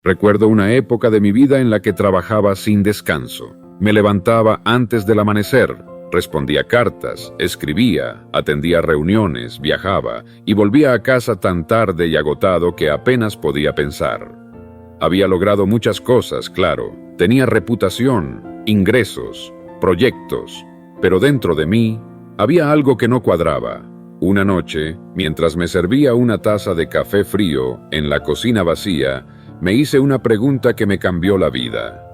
Recuerdo una época de mi vida en la que trabajaba sin descanso. Me levantaba antes del amanecer, respondía cartas, escribía, atendía reuniones, viajaba y volvía a casa tan tarde y agotado que apenas podía pensar. Había logrado muchas cosas, claro. Tenía reputación, ingresos, proyectos, pero dentro de mí había algo que no cuadraba. Una noche, mientras me servía una taza de café frío en la cocina vacía, me hice una pregunta que me cambió la vida.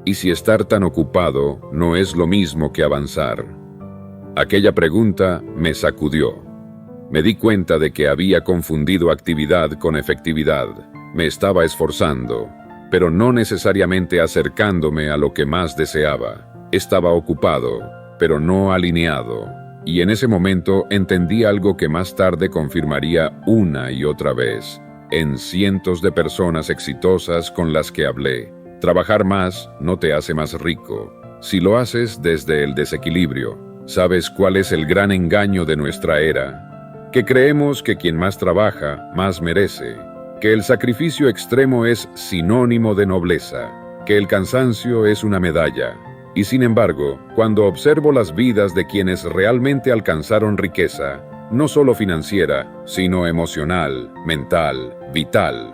¿Y si estar tan ocupado no es lo mismo que avanzar? Aquella pregunta me sacudió. Me di cuenta de que había confundido actividad con efectividad. Me estaba esforzando, pero no necesariamente acercándome a lo que más deseaba. Estaba ocupado, pero no alineado. Y en ese momento entendí algo que más tarde confirmaría una y otra vez, en cientos de personas exitosas con las que hablé. Trabajar más no te hace más rico. Si lo haces desde el desequilibrio, ¿sabes cuál es el gran engaño de nuestra era? Que creemos que quien más trabaja, más merece. Que el sacrificio extremo es sinónimo de nobleza. Que el cansancio es una medalla. Y sin embargo, cuando observo las vidas de quienes realmente alcanzaron riqueza, no solo financiera, sino emocional, mental, vital,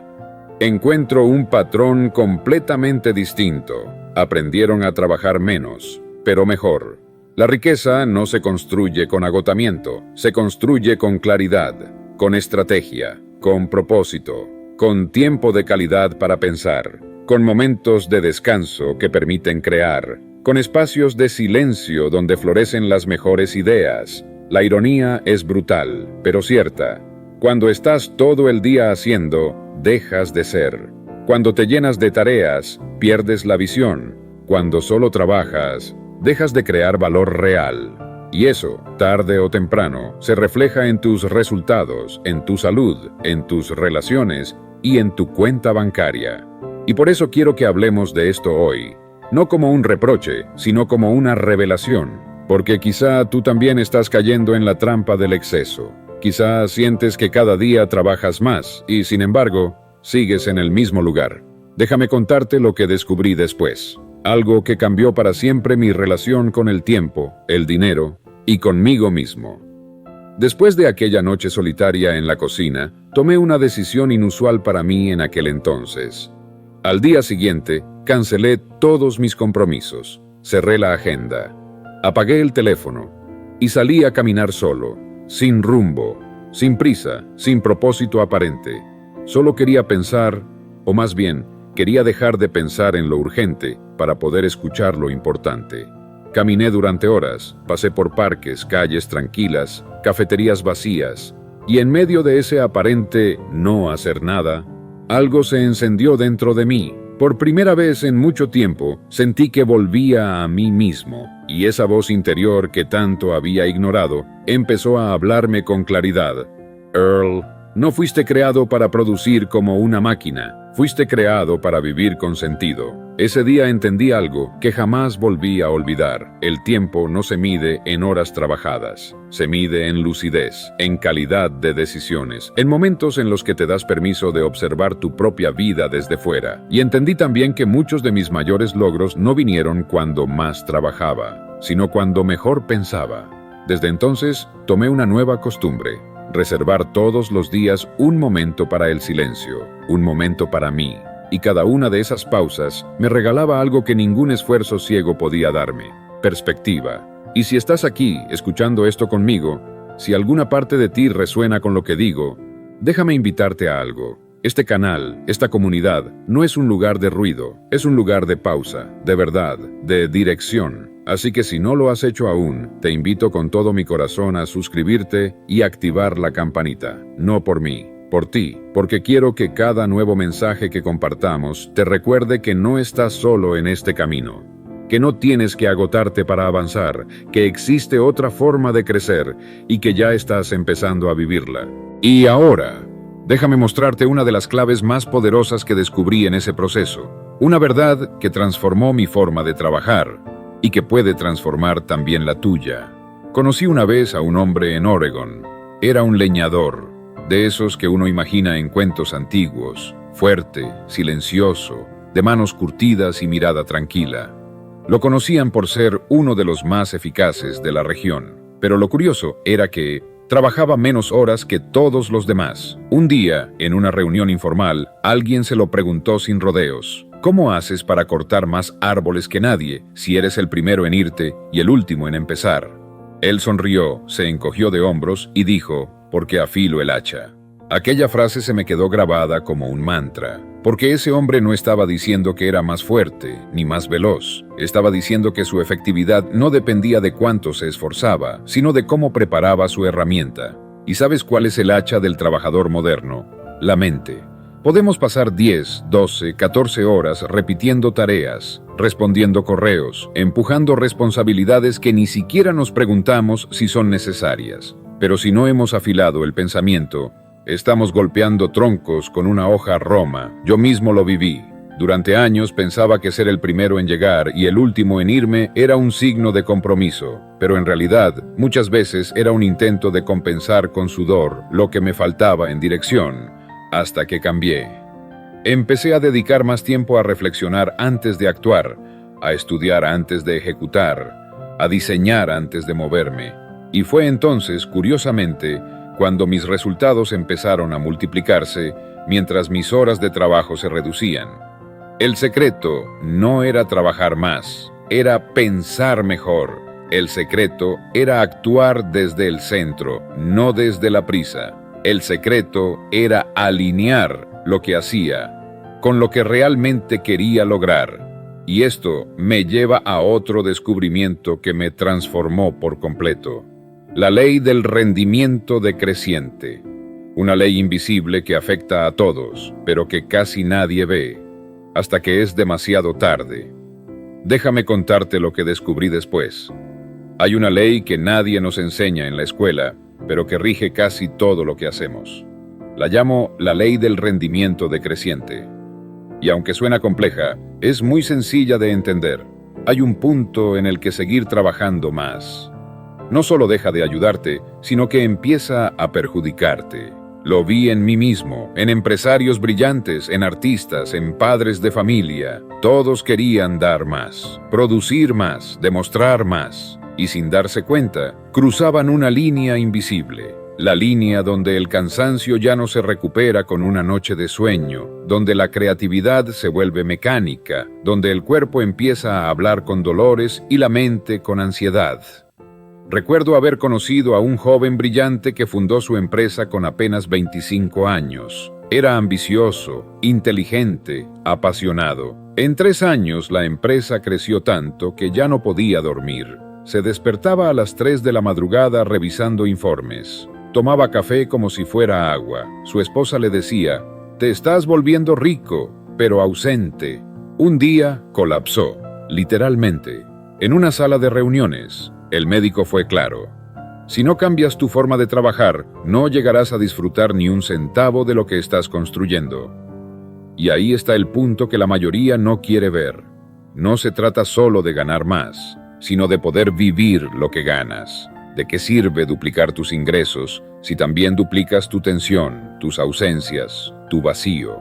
encuentro un patrón completamente distinto. Aprendieron a trabajar menos, pero mejor. La riqueza no se construye con agotamiento, se construye con claridad, con estrategia, con propósito, con tiempo de calidad para pensar, con momentos de descanso que permiten crear, con espacios de silencio donde florecen las mejores ideas. La ironía es brutal, pero cierta. Cuando estás todo el día haciendo, dejas de ser. Cuando te llenas de tareas, pierdes la visión. Cuando solo trabajas, dejas de crear valor real. Y eso, tarde o temprano, se refleja en tus resultados, en tu salud, en tus relaciones y en tu cuenta bancaria. Y por eso quiero que hablemos de esto hoy. No como un reproche, sino como una revelación, porque quizá tú también estás cayendo en la trampa del exceso. Quizá sientes que cada día trabajas más y, sin embargo, sigues en el mismo lugar. Déjame contarte lo que descubrí después. Algo que cambió para siempre mi relación con el tiempo, el dinero y conmigo mismo. Después de aquella noche solitaria en la cocina, tomé una decisión inusual para mí en aquel entonces. Al día siguiente, cancelé todos mis compromisos, cerré la agenda, apagué el teléfono y salí a caminar solo, sin rumbo, sin prisa, sin propósito aparente. Solo quería pensar, o más bien, quería dejar de pensar en lo urgente para poder escuchar lo importante. Caminé durante horas, pasé por parques, calles tranquilas, cafeterías vacías, y en medio de ese aparente no hacer nada, algo se encendió dentro de mí. Por primera vez en mucho tiempo, sentí que volvía a mí mismo, y esa voz interior que tanto había ignorado, empezó a hablarme con claridad. Earl, no fuiste creado para producir como una máquina, fuiste creado para vivir con sentido. Ese día entendí algo que jamás volví a olvidar. El tiempo no se mide en horas trabajadas, se mide en lucidez, en calidad de decisiones, en momentos en los que te das permiso de observar tu propia vida desde fuera. Y entendí también que muchos de mis mayores logros no vinieron cuando más trabajaba, sino cuando mejor pensaba. Desde entonces, tomé una nueva costumbre: reservar todos los días un momento para el silencio, un momento para mí. Y cada una de esas pausas me regalaba algo que ningún esfuerzo ciego podía darme: perspectiva. Y si estás aquí, escuchando esto conmigo, si alguna parte de ti resuena con lo que digo, déjame invitarte a algo. Este canal, esta comunidad, no es un lugar de ruido, es un lugar de pausa, de verdad, de dirección. Así que si no lo has hecho aún, te invito con todo mi corazón a suscribirte y activar la campanita. No por mí, por ti, porque quiero que cada nuevo mensaje que compartamos te recuerde que no estás solo en este camino, que no tienes que agotarte para avanzar, que existe otra forma de crecer y que ya estás empezando a vivirla. Y ahora, déjame mostrarte una de las claves más poderosas que descubrí en ese proceso, una verdad que transformó mi forma de trabajar y que puede transformar también la tuya. Conocí una vez a un hombre en Oregon. Era un leñador, de esos que uno imagina en cuentos antiguos, fuerte, silencioso, de manos curtidas y mirada tranquila. Lo conocían por ser uno de los más eficaces de la región, pero lo curioso era que trabajaba menos horas que todos los demás. Un día, en una reunión informal, alguien se lo preguntó sin rodeos: ¿cómo haces para cortar más árboles que nadie si eres el primero en irte y el último en empezar? Él sonrió, se encogió de hombros y dijo: porque afilo el hacha. Aquella frase se me quedó grabada como un mantra, porque ese hombre no estaba diciendo que era más fuerte ni más veloz. Estaba diciendo que su efectividad no dependía de cuánto se esforzaba, sino de cómo preparaba su herramienta. ¿Y sabes cuál es el hacha del trabajador moderno? La mente. Podemos pasar 10, 12, 14 horas repitiendo tareas, respondiendo correos, empujando responsabilidades que ni siquiera nos preguntamos si son necesarias. Pero si no hemos afilado el pensamiento, estamos golpeando troncos con una hoja roma. Yo mismo lo viví. Durante años pensaba que ser el primero en llegar y el último en irme era un signo de compromiso, pero en realidad muchas veces era un intento de compensar con sudor lo que me faltaba en dirección, hasta que cambié. Empecé a dedicar más tiempo a reflexionar antes de actuar, a estudiar antes de ejecutar, a diseñar antes de moverme. Y fue entonces, curiosamente, cuando mis resultados empezaron a multiplicarse mientras mis horas de trabajo se reducían. El secreto no era trabajar más, era pensar mejor. El secreto era actuar desde el centro, no desde la prisa. El secreto era alinear lo que hacía con lo que realmente quería lograr. Y esto me lleva a otro descubrimiento que me transformó por completo. La ley del rendimiento decreciente. Una ley invisible que afecta a todos, pero que casi nadie ve, hasta que es demasiado tarde. Déjame contarte lo que descubrí después. Hay una ley que nadie nos enseña en la escuela, pero que rige casi todo lo que hacemos. La llamo la ley del rendimiento decreciente. Y aunque suena compleja, es muy sencilla de entender. Hay un punto en el que seguir trabajando más no solo deja de ayudarte, sino que empieza a perjudicarte. Lo vi en mí mismo, en empresarios brillantes, en artistas, en padres de familia. Todos querían dar más, producir más, demostrar más. Y sin darse cuenta, cruzaban una línea invisible. La línea donde el cansancio ya no se recupera con una noche de sueño, donde la creatividad se vuelve mecánica, donde el cuerpo empieza a hablar con dolores y la mente con ansiedad. Recuerdo haber conocido a un joven brillante que fundó su empresa con apenas 25 años. Era ambicioso, inteligente, apasionado. En 3 años la empresa creció tanto que ya no podía dormir. Se despertaba a las 3 de la madrugada revisando informes. Tomaba café como si fuera agua. Su esposa le decía: «Te estás volviendo rico, pero ausente». Un día colapsó, literalmente, en una sala de reuniones. El médico fue claro: si no cambias tu forma de trabajar, no llegarás a disfrutar ni un centavo de lo que estás construyendo. Y ahí está el punto que la mayoría no quiere ver. No se trata solo de ganar más, sino de poder vivir lo que ganas. ¿De qué sirve duplicar tus ingresos si también duplicas tu tensión, tus ausencias, tu vacío?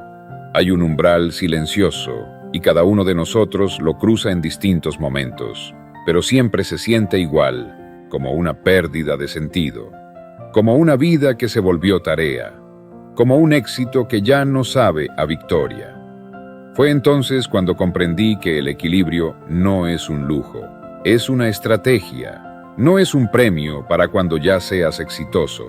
Hay un umbral silencioso y cada uno de nosotros lo cruza en distintos momentos, pero siempre se siente igual, como una pérdida de sentido, como una vida que se volvió tarea, como un éxito que ya no sabe a victoria. Fue entonces cuando comprendí que el equilibrio no es un lujo, es una estrategia. No es un premio para cuando ya seas exitoso.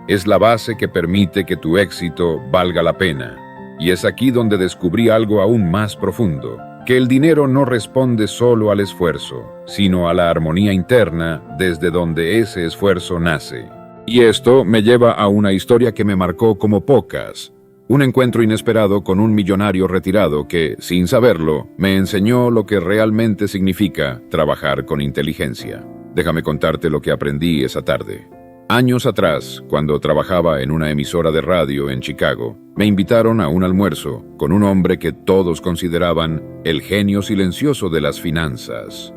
Es la base que permite que tu éxito valga la pena. Y es aquí donde descubrí algo aún más profundo, que el dinero no responde solo al esfuerzo, sino a la armonía interna desde donde ese esfuerzo nace. Y esto me lleva a una historia que me marcó como pocas. Un encuentro inesperado con un millonario retirado que, sin saberlo, me enseñó lo que realmente significa trabajar con inteligencia. Déjame contarte lo que aprendí esa tarde. Años atrás, cuando trabajaba en una emisora de radio en Chicago, me invitaron a un almuerzo con un hombre que todos consideraban el genio silencioso de las finanzas.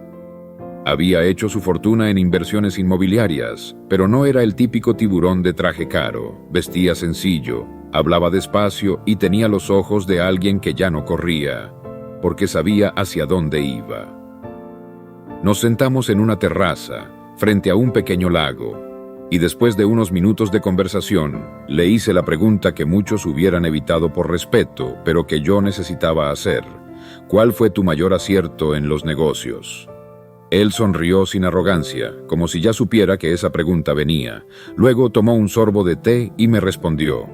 Había hecho su fortuna en inversiones inmobiliarias, pero no era el típico tiburón de traje caro. Vestía sencillo, hablaba despacio y tenía los ojos de alguien que ya no corría, porque sabía hacia dónde iba. Nos sentamos en una terraza, frente a un pequeño lago, y después de unos minutos de conversación, le hice la pregunta que muchos hubieran evitado por respeto, pero que yo necesitaba hacer. ¿Cuál fue tu mayor acierto en los negocios? Él sonrió sin arrogancia, como si ya supiera que esa pregunta venía. Luego tomó un sorbo de té y me respondió.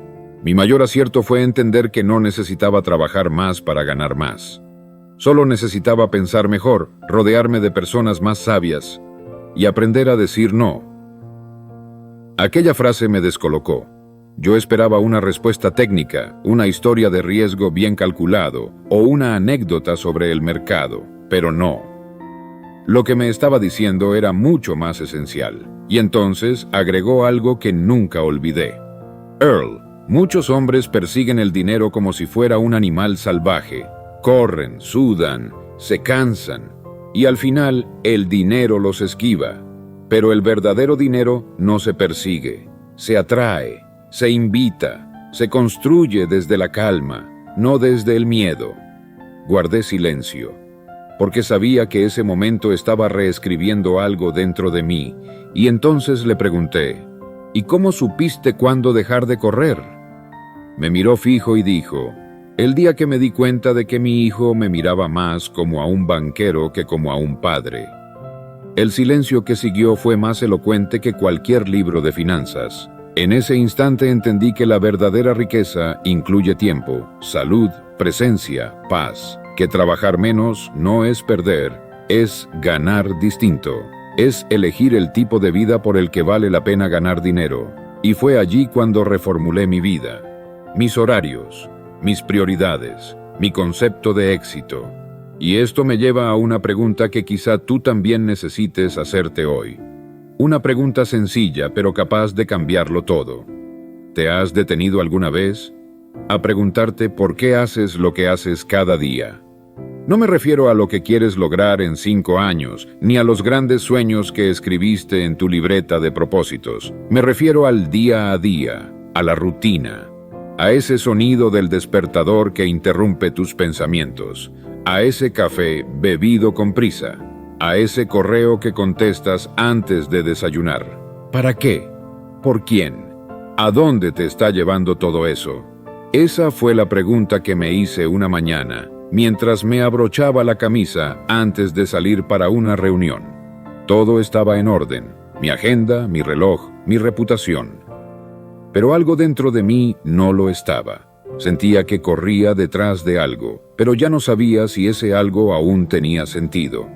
Mi mayor acierto fue entender que no necesitaba trabajar más para ganar más. Solo necesitaba pensar mejor, rodearme de personas más sabias y aprender a decir no. Aquella frase me descolocó. Yo esperaba una respuesta técnica, una historia de riesgo bien calculado o una anécdota sobre el mercado, pero no. Lo que me estaba diciendo era mucho más esencial, y entonces agregó algo que nunca olvidé. Earl, muchos hombres persiguen el dinero como si fuera un animal salvaje. Corren, sudan, se cansan, y al final el dinero los esquiva. Pero el verdadero dinero no se persigue, se atrae, se invita, se construye desde la calma, no desde el miedo. Guardé silencio, porque sabía que ese momento estaba reescribiendo algo dentro de mí, y entonces le pregunté, ¿y cómo supiste cuándo dejar de correr? Me miró fijo y dijo, el día que me di cuenta de que mi hijo me miraba más como a un banquero que como a un padre. El silencio que siguió fue más elocuente que cualquier libro de finanzas. En ese instante entendí que la verdadera riqueza incluye tiempo, salud, presencia, paz. Que trabajar menos no es perder, es ganar distinto. Es elegir el tipo de vida por el que vale la pena ganar dinero. Y fue allí cuando reformulé mi vida. Mis horarios, mis prioridades, mi concepto de éxito. Y esto me lleva a una pregunta que quizá tú también necesites hacerte hoy. Una pregunta sencilla, pero capaz de cambiarlo todo. ¿Te has detenido alguna vez a preguntarte por qué haces lo que haces cada día? No me refiero a lo que quieres lograr en 5 años, ni a los grandes sueños que escribiste en tu libreta de propósitos. Me refiero al día a día, a la rutina, a ese sonido del despertador que interrumpe tus pensamientos, a ese café bebido con prisa, a ese correo que contestas antes de desayunar. ¿Para qué? ¿Por quién? ¿A dónde te está llevando todo eso? Esa fue la pregunta que me hice una mañana, mientras me abrochaba la camisa antes de salir para una reunión. Todo estaba en orden, mi agenda, mi reloj, mi reputación. Pero algo dentro de mí no lo estaba. Sentía que corría detrás de algo, pero ya no sabía si ese algo aún tenía sentido.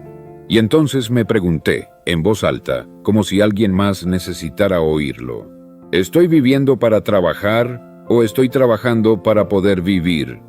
Y entonces me pregunté, en voz alta, como si alguien más necesitara oírlo, ¿estoy viviendo para trabajar o estoy trabajando para poder vivir?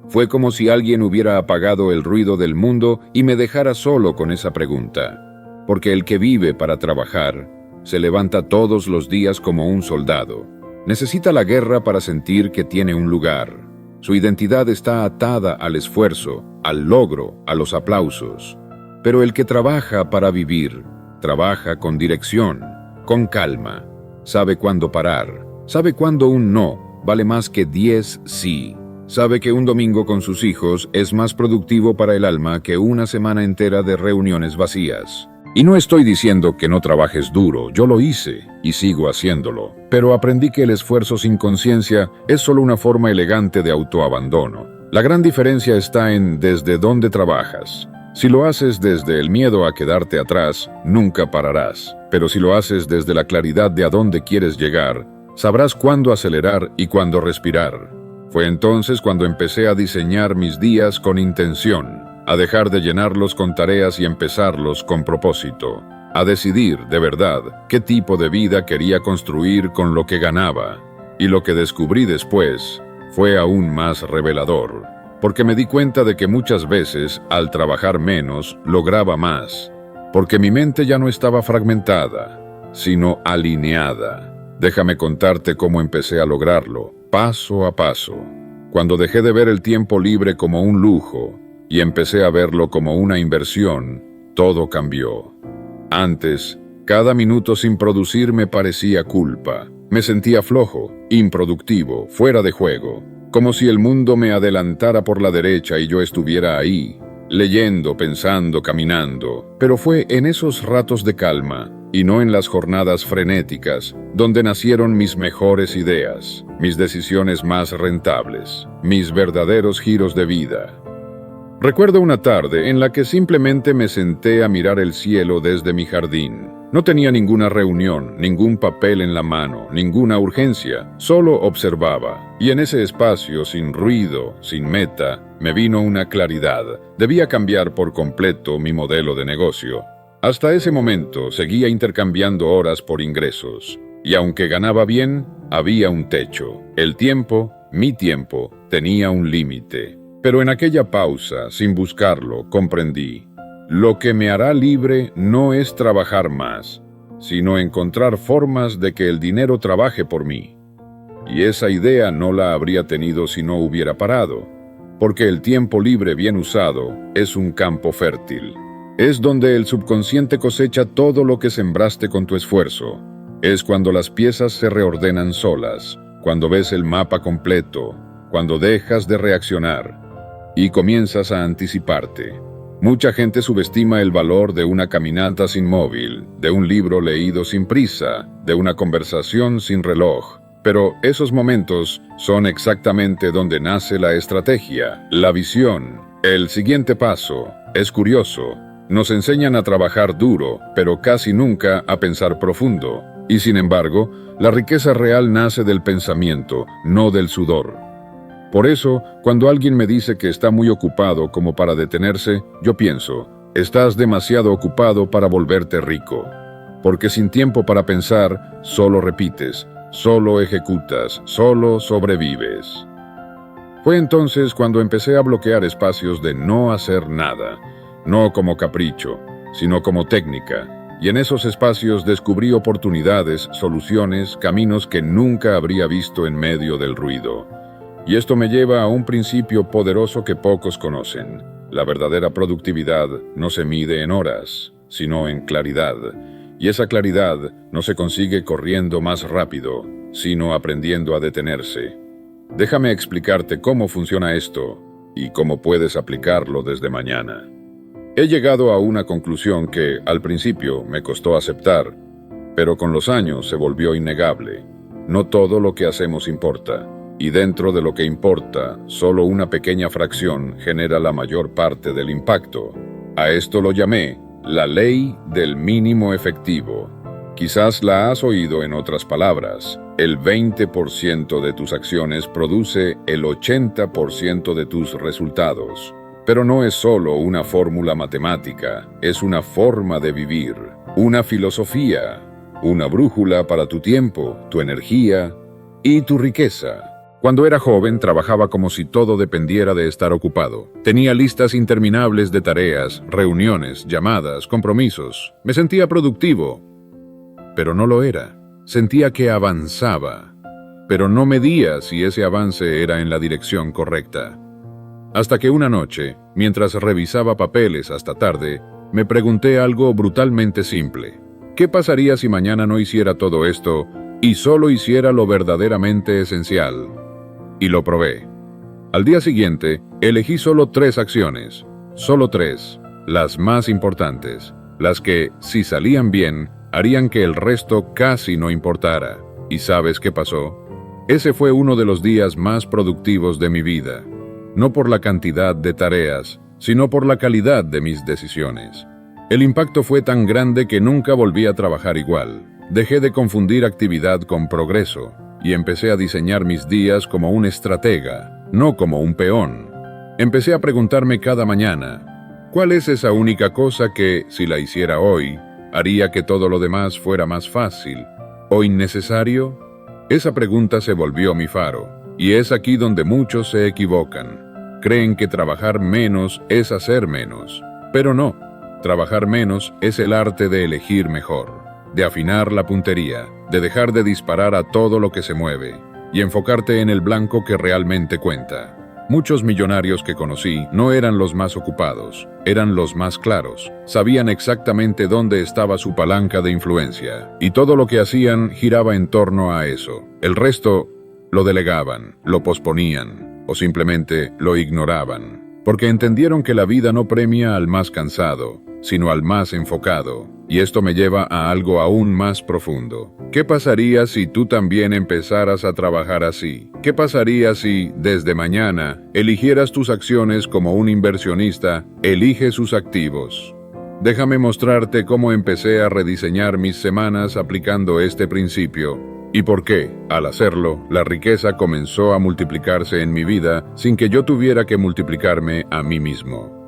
Fue como si alguien hubiera apagado el ruido del mundo y me dejara solo con esa pregunta. Porque el que vive para trabajar se levanta todos los días como un soldado. Necesita la guerra para sentir que tiene un lugar. Su identidad está atada al esfuerzo, al logro, a los aplausos. Pero el que trabaja para vivir, trabaja con dirección, con calma. Sabe cuándo parar, sabe cuándo un no vale más que 10 sí. Sabe que un domingo con sus hijos es más productivo para el alma que una semana entera de reuniones vacías. Y no estoy diciendo que no trabajes duro, yo lo hice y sigo haciéndolo, pero aprendí que el esfuerzo sin conciencia es solo una forma elegante de autoabandono. La gran diferencia está en desde dónde trabajas. Si lo haces desde el miedo a quedarte atrás, nunca pararás, pero si lo haces desde la claridad de a dónde quieres llegar, sabrás cuándo acelerar y cuándo respirar. Fue entonces cuando empecé a diseñar mis días con intención, a dejar de llenarlos con tareas y empezarlos con propósito, a decidir, de verdad, qué tipo de vida quería construir con lo que ganaba. Y lo que descubrí después fue aún más revelador, porque me di cuenta de que muchas veces, al trabajar menos, lograba más, porque mi mente ya no estaba fragmentada, sino alineada. Déjame contarte cómo empecé a lograrlo, paso a paso. Cuando dejé de ver el tiempo libre como un lujo y empecé a verlo como una inversión, todo cambió. Antes, cada minuto sin producir me parecía culpa. Me sentía flojo, improductivo, fuera de juego, como si el mundo me adelantara por la derecha y yo estuviera ahí, leyendo, pensando, caminando. Pero fue en esos ratos de calma, y no en las jornadas frenéticas, donde nacieron mis mejores ideas, mis decisiones más rentables, mis verdaderos giros de vida. Recuerdo una tarde en la que simplemente me senté a mirar el cielo desde mi jardín. No tenía ninguna reunión, ningún papel en la mano, ninguna urgencia, solo observaba. Y en ese espacio, sin ruido, sin meta, me vino una claridad. Debía cambiar por completo mi modelo de negocio. Hasta ese momento seguía intercambiando horas por ingresos. Y aunque ganaba bien, había un techo. El tiempo, mi tiempo, tenía un límite. Pero en aquella pausa, sin buscarlo, comprendí. Lo que me hará libre no es trabajar más, sino encontrar formas de que el dinero trabaje por mí. Y esa idea no la habría tenido si no hubiera parado, porque el tiempo libre bien usado es un campo fértil. Es donde el subconsciente cosecha todo lo que sembraste con tu esfuerzo. Es cuando las piezas se reordenan solas, cuando ves el mapa completo, cuando dejas de reaccionar y comienzas a anticiparte. Mucha gente subestima el valor de una caminata sin móvil, de un libro leído sin prisa, de una conversación sin reloj. Pero esos momentos son exactamente donde nace la estrategia, la visión, el siguiente paso. Es curioso, nos enseñan a trabajar duro, pero casi nunca a pensar profundo. Y sin embargo, la riqueza real nace del pensamiento, no del sudor. Por eso, cuando alguien me dice que está muy ocupado como para detenerse, yo pienso, estás demasiado ocupado para volverte rico. Porque sin tiempo para pensar, solo repites, solo ejecutas, solo sobrevives. Fue entonces cuando empecé a bloquear espacios de no hacer nada, no como capricho, sino como técnica, y en esos espacios descubrí oportunidades, soluciones, caminos que nunca habría visto en medio del ruido. Y esto me lleva a un principio poderoso que pocos conocen. La verdadera productividad no se mide en horas, sino en claridad. Y esa claridad no se consigue corriendo más rápido, sino aprendiendo a detenerse. Déjame explicarte cómo funciona esto y cómo puedes aplicarlo desde mañana. He llegado a una conclusión que, al principio, me costó aceptar, pero con los años se volvió innegable. No todo lo que hacemos importa. Y dentro de lo que importa, solo una pequeña fracción genera la mayor parte del impacto. A esto lo llamé la ley del mínimo efectivo. Quizás la has oído en otras palabras. El 20% de tus acciones produce el 80% de tus resultados. Pero no es solo una fórmula matemática, es una forma de vivir, una filosofía, una brújula para tu tiempo, tu energía y tu riqueza. Cuando era joven, trabajaba como si todo dependiera de estar ocupado. Tenía listas interminables de tareas, reuniones, llamadas, compromisos. Me sentía productivo, pero no lo era. Sentía que avanzaba, pero no medía si ese avance era en la dirección correcta. Hasta que una noche, mientras revisaba papeles hasta tarde, me pregunté algo brutalmente simple. ¿Qué pasaría si mañana no hiciera todo esto y solo hiciera lo verdaderamente esencial? Y lo probé. Al día siguiente, elegí solo 3 acciones. Solo 3, las más importantes. Las que, si salían bien, harían que el resto casi no importara. ¿Y sabes qué pasó? Ese fue uno de los días más productivos de mi vida. No por la cantidad de tareas, sino por la calidad de mis decisiones. El impacto fue tan grande que nunca volví a trabajar igual. Dejé de confundir actividad con progreso. Y empecé a diseñar mis días como un estratega, no como un peón. Empecé a preguntarme cada mañana, ¿cuál es esa única cosa que, si la hiciera hoy, haría que todo lo demás fuera más fácil o innecesario? Esa pregunta se volvió mi faro, y es aquí donde muchos se equivocan. Creen que trabajar menos es hacer menos, pero no. Trabajar menos es el arte de elegir mejor, de afinar la puntería, de dejar de disparar a todo lo que se mueve y enfocarte en el blanco que realmente cuenta. Muchos millonarios que conocí no eran los más ocupados, eran los más claros. Sabían exactamente dónde estaba su palanca de influencia, y todo lo que hacían giraba en torno a eso. El resto lo delegaban, lo posponían, o simplemente lo ignoraban, porque entendieron que la vida no premia al más cansado, sino al más enfocado. Y esto me lleva a algo aún más profundo. ¿Qué pasaría si tú también empezaras a trabajar así? ¿Qué pasaría si, desde mañana, eligieras tus acciones como un inversionista elige sus activos? Déjame mostrarte cómo empecé a rediseñar mis semanas aplicando este principio, y por qué, al hacerlo, la riqueza comenzó a multiplicarse en mi vida sin que yo tuviera que multiplicarme a mí mismo.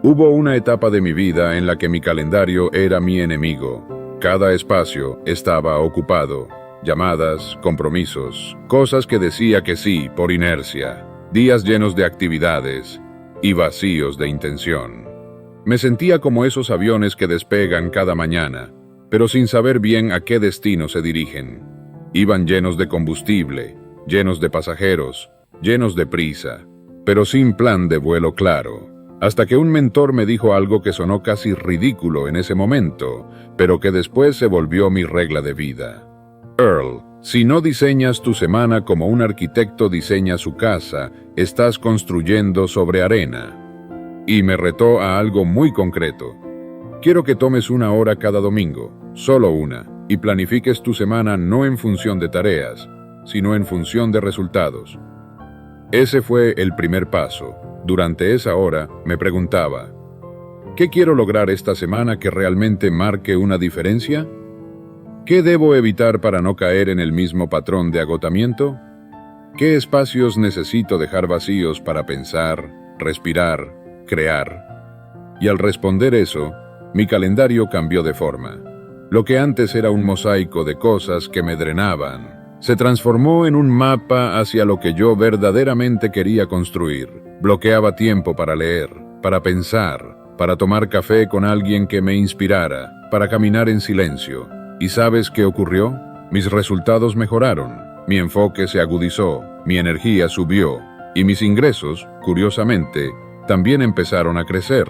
Hubo una etapa de mi vida en la que mi calendario era mi enemigo. Cada espacio estaba ocupado. Llamadas, compromisos, cosas que decía que sí por inercia, días llenos de actividades y vacíos de intención. Me sentía como esos aviones que despegan cada mañana, pero sin saber bien a qué destino se dirigen. Iban llenos de combustible, llenos de pasajeros, llenos de prisa, pero sin plan de vuelo claro. Hasta que un mentor me dijo algo que sonó casi ridículo en ese momento, pero que después se volvió mi regla de vida. Earl, si no diseñas tu semana como un arquitecto diseña su casa, estás construyendo sobre arena. Y me retó a algo muy concreto. Quiero que tomes 1 hora cada domingo, solo una, y planifiques tu semana no en función de tareas, sino en función de resultados. Ese fue el primer paso. Durante esa hora me preguntaba, ¿qué quiero lograr esta semana que realmente marque una diferencia? ¿Qué debo evitar para no caer en el mismo patrón de agotamiento? ¿Qué espacios necesito dejar vacíos para pensar, respirar, crear? Y al responder eso, mi calendario cambió de forma. Lo que antes era un mosaico de cosas que me drenaban, se transformó en un mapa hacia lo que yo verdaderamente quería construir. Bloqueaba tiempo para leer, para pensar, para tomar café con alguien que me inspirara, para caminar en silencio. ¿Y sabes qué ocurrió? Mis resultados mejoraron, mi enfoque se agudizó, mi energía subió, y mis ingresos, curiosamente, también empezaron a crecer.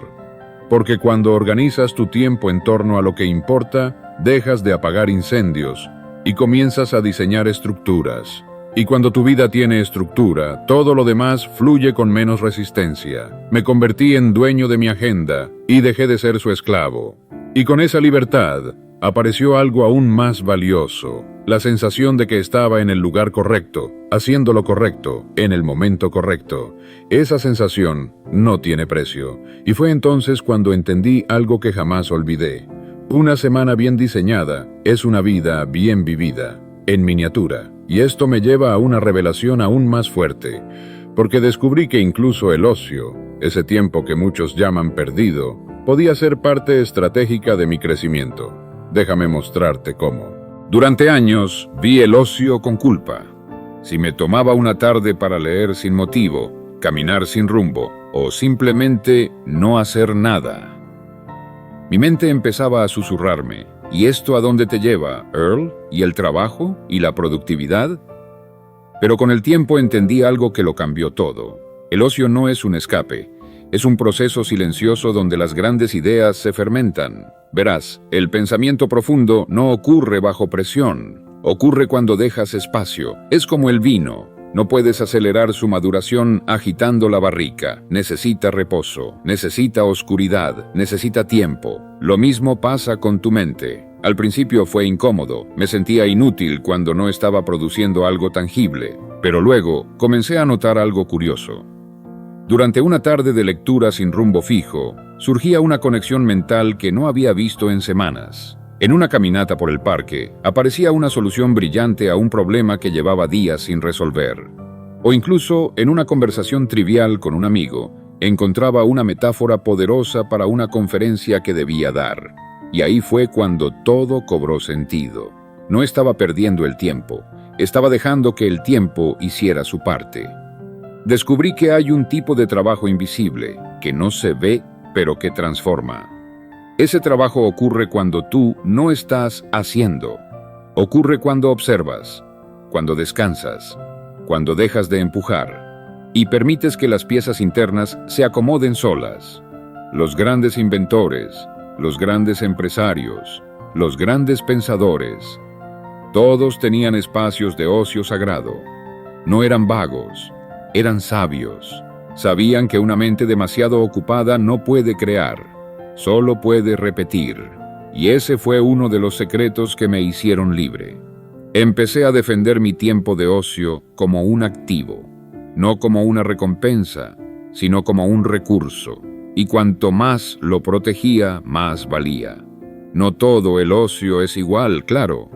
Porque cuando organizas tu tiempo en torno a lo que importa, dejas de apagar incendios y comienzas a diseñar estructuras. Y cuando tu vida tiene estructura, todo lo demás fluye con menos resistencia. Me convertí en dueño de mi agenda y dejé de ser su esclavo. Y con esa libertad, apareció algo aún más valioso, la sensación de que estaba en el lugar correcto, haciendo lo correcto, en el momento correcto. Esa sensación no tiene precio. Y fue entonces cuando entendí algo que jamás olvidé. Una semana bien diseñada es una vida bien vivida, en miniatura. Y esto me lleva a una revelación aún más fuerte, porque descubrí que incluso el ocio, ese tiempo que muchos llaman perdido, podía ser parte estratégica de mi crecimiento. Déjame mostrarte cómo. Durante años vi el ocio con culpa. Si me tomaba una tarde para leer sin motivo, caminar sin rumbo o simplemente no hacer nada, mi mente empezaba a susurrarme: ¿y esto a dónde te lleva, Earl? ¿Y el trabajo? ¿Y la productividad? Pero con el tiempo entendí algo que lo cambió todo. El ocio no es un escape, es un proceso silencioso donde las grandes ideas se fermentan. Verás, el pensamiento profundo no ocurre bajo presión, ocurre cuando dejas espacio. Es como el vino. No puedes acelerar su maduración agitando la barrica. Necesita reposo, necesita oscuridad, necesita tiempo. Lo mismo pasa con tu mente. Al principio fue incómodo, me sentía inútil cuando no estaba produciendo algo tangible, pero luego comencé a notar algo curioso. Durante una tarde de lectura sin rumbo fijo, surgía una conexión mental que no había visto en semanas. En una caminata por el parque, aparecía una solución brillante a un problema que llevaba días sin resolver. O incluso, en una conversación trivial con un amigo, encontraba una metáfora poderosa para una conferencia que debía dar. Y ahí fue cuando todo cobró sentido. No estaba perdiendo el tiempo, estaba dejando que el tiempo hiciera su parte. Descubrí que hay un tipo de trabajo invisible, que no se ve, pero que transforma. Ese trabajo ocurre cuando tú no estás haciendo. Ocurre cuando observas, cuando descansas, cuando dejas de empujar. y permites que las piezas internas se acomoden solas. Los grandes inventores, los grandes empresarios, los grandes pensadores, todos tenían espacios de ocio sagrado. No eran vagos, eran sabios. Sabían que una mente demasiado ocupada no puede crear, solo puede repetir. Y ese fue uno de los secretos que me hicieron libre. Empecé a defender mi tiempo de ocio como un activo, no como una recompensa, sino como un recurso. Y cuanto más lo protegía, más valía. No todo el ocio es igual, claro.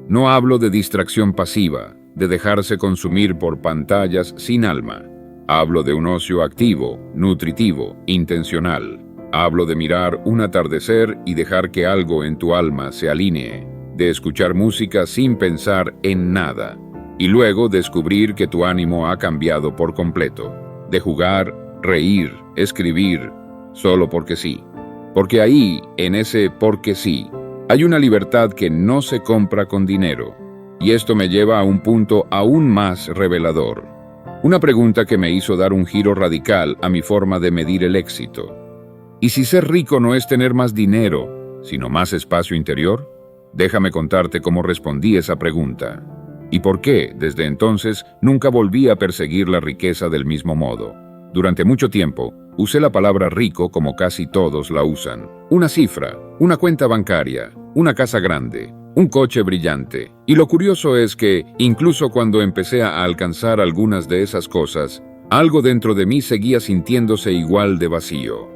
No hablo de distracción pasiva, de dejarse consumir por pantallas sin alma. Hablo de un ocio activo, nutritivo, intencional. Hablo de mirar un atardecer y dejar que algo en tu alma se alinee, de escuchar música sin pensar en nada, y luego descubrir que tu ánimo ha cambiado por completo, de jugar, reír, escribir, solo porque sí. Porque ahí, en ese porque sí, hay una libertad que no se compra con dinero. Y esto me lleva a un punto aún más revelador. Una pregunta que me hizo dar un giro radical a mi forma de medir el éxito. ¿Y si ser rico no es tener más dinero, sino más espacio interior? Déjame contarte cómo respondí esa pregunta. Y por qué, desde entonces, nunca volví a perseguir la riqueza del mismo modo. Durante mucho tiempo, usé la palabra rico como casi todos la usan. Una cifra, una cuenta bancaria, una casa grande, un coche brillante. Y lo curioso es que, incluso cuando empecé a alcanzar algunas de esas cosas, algo dentro de mí seguía sintiéndose igual de vacío.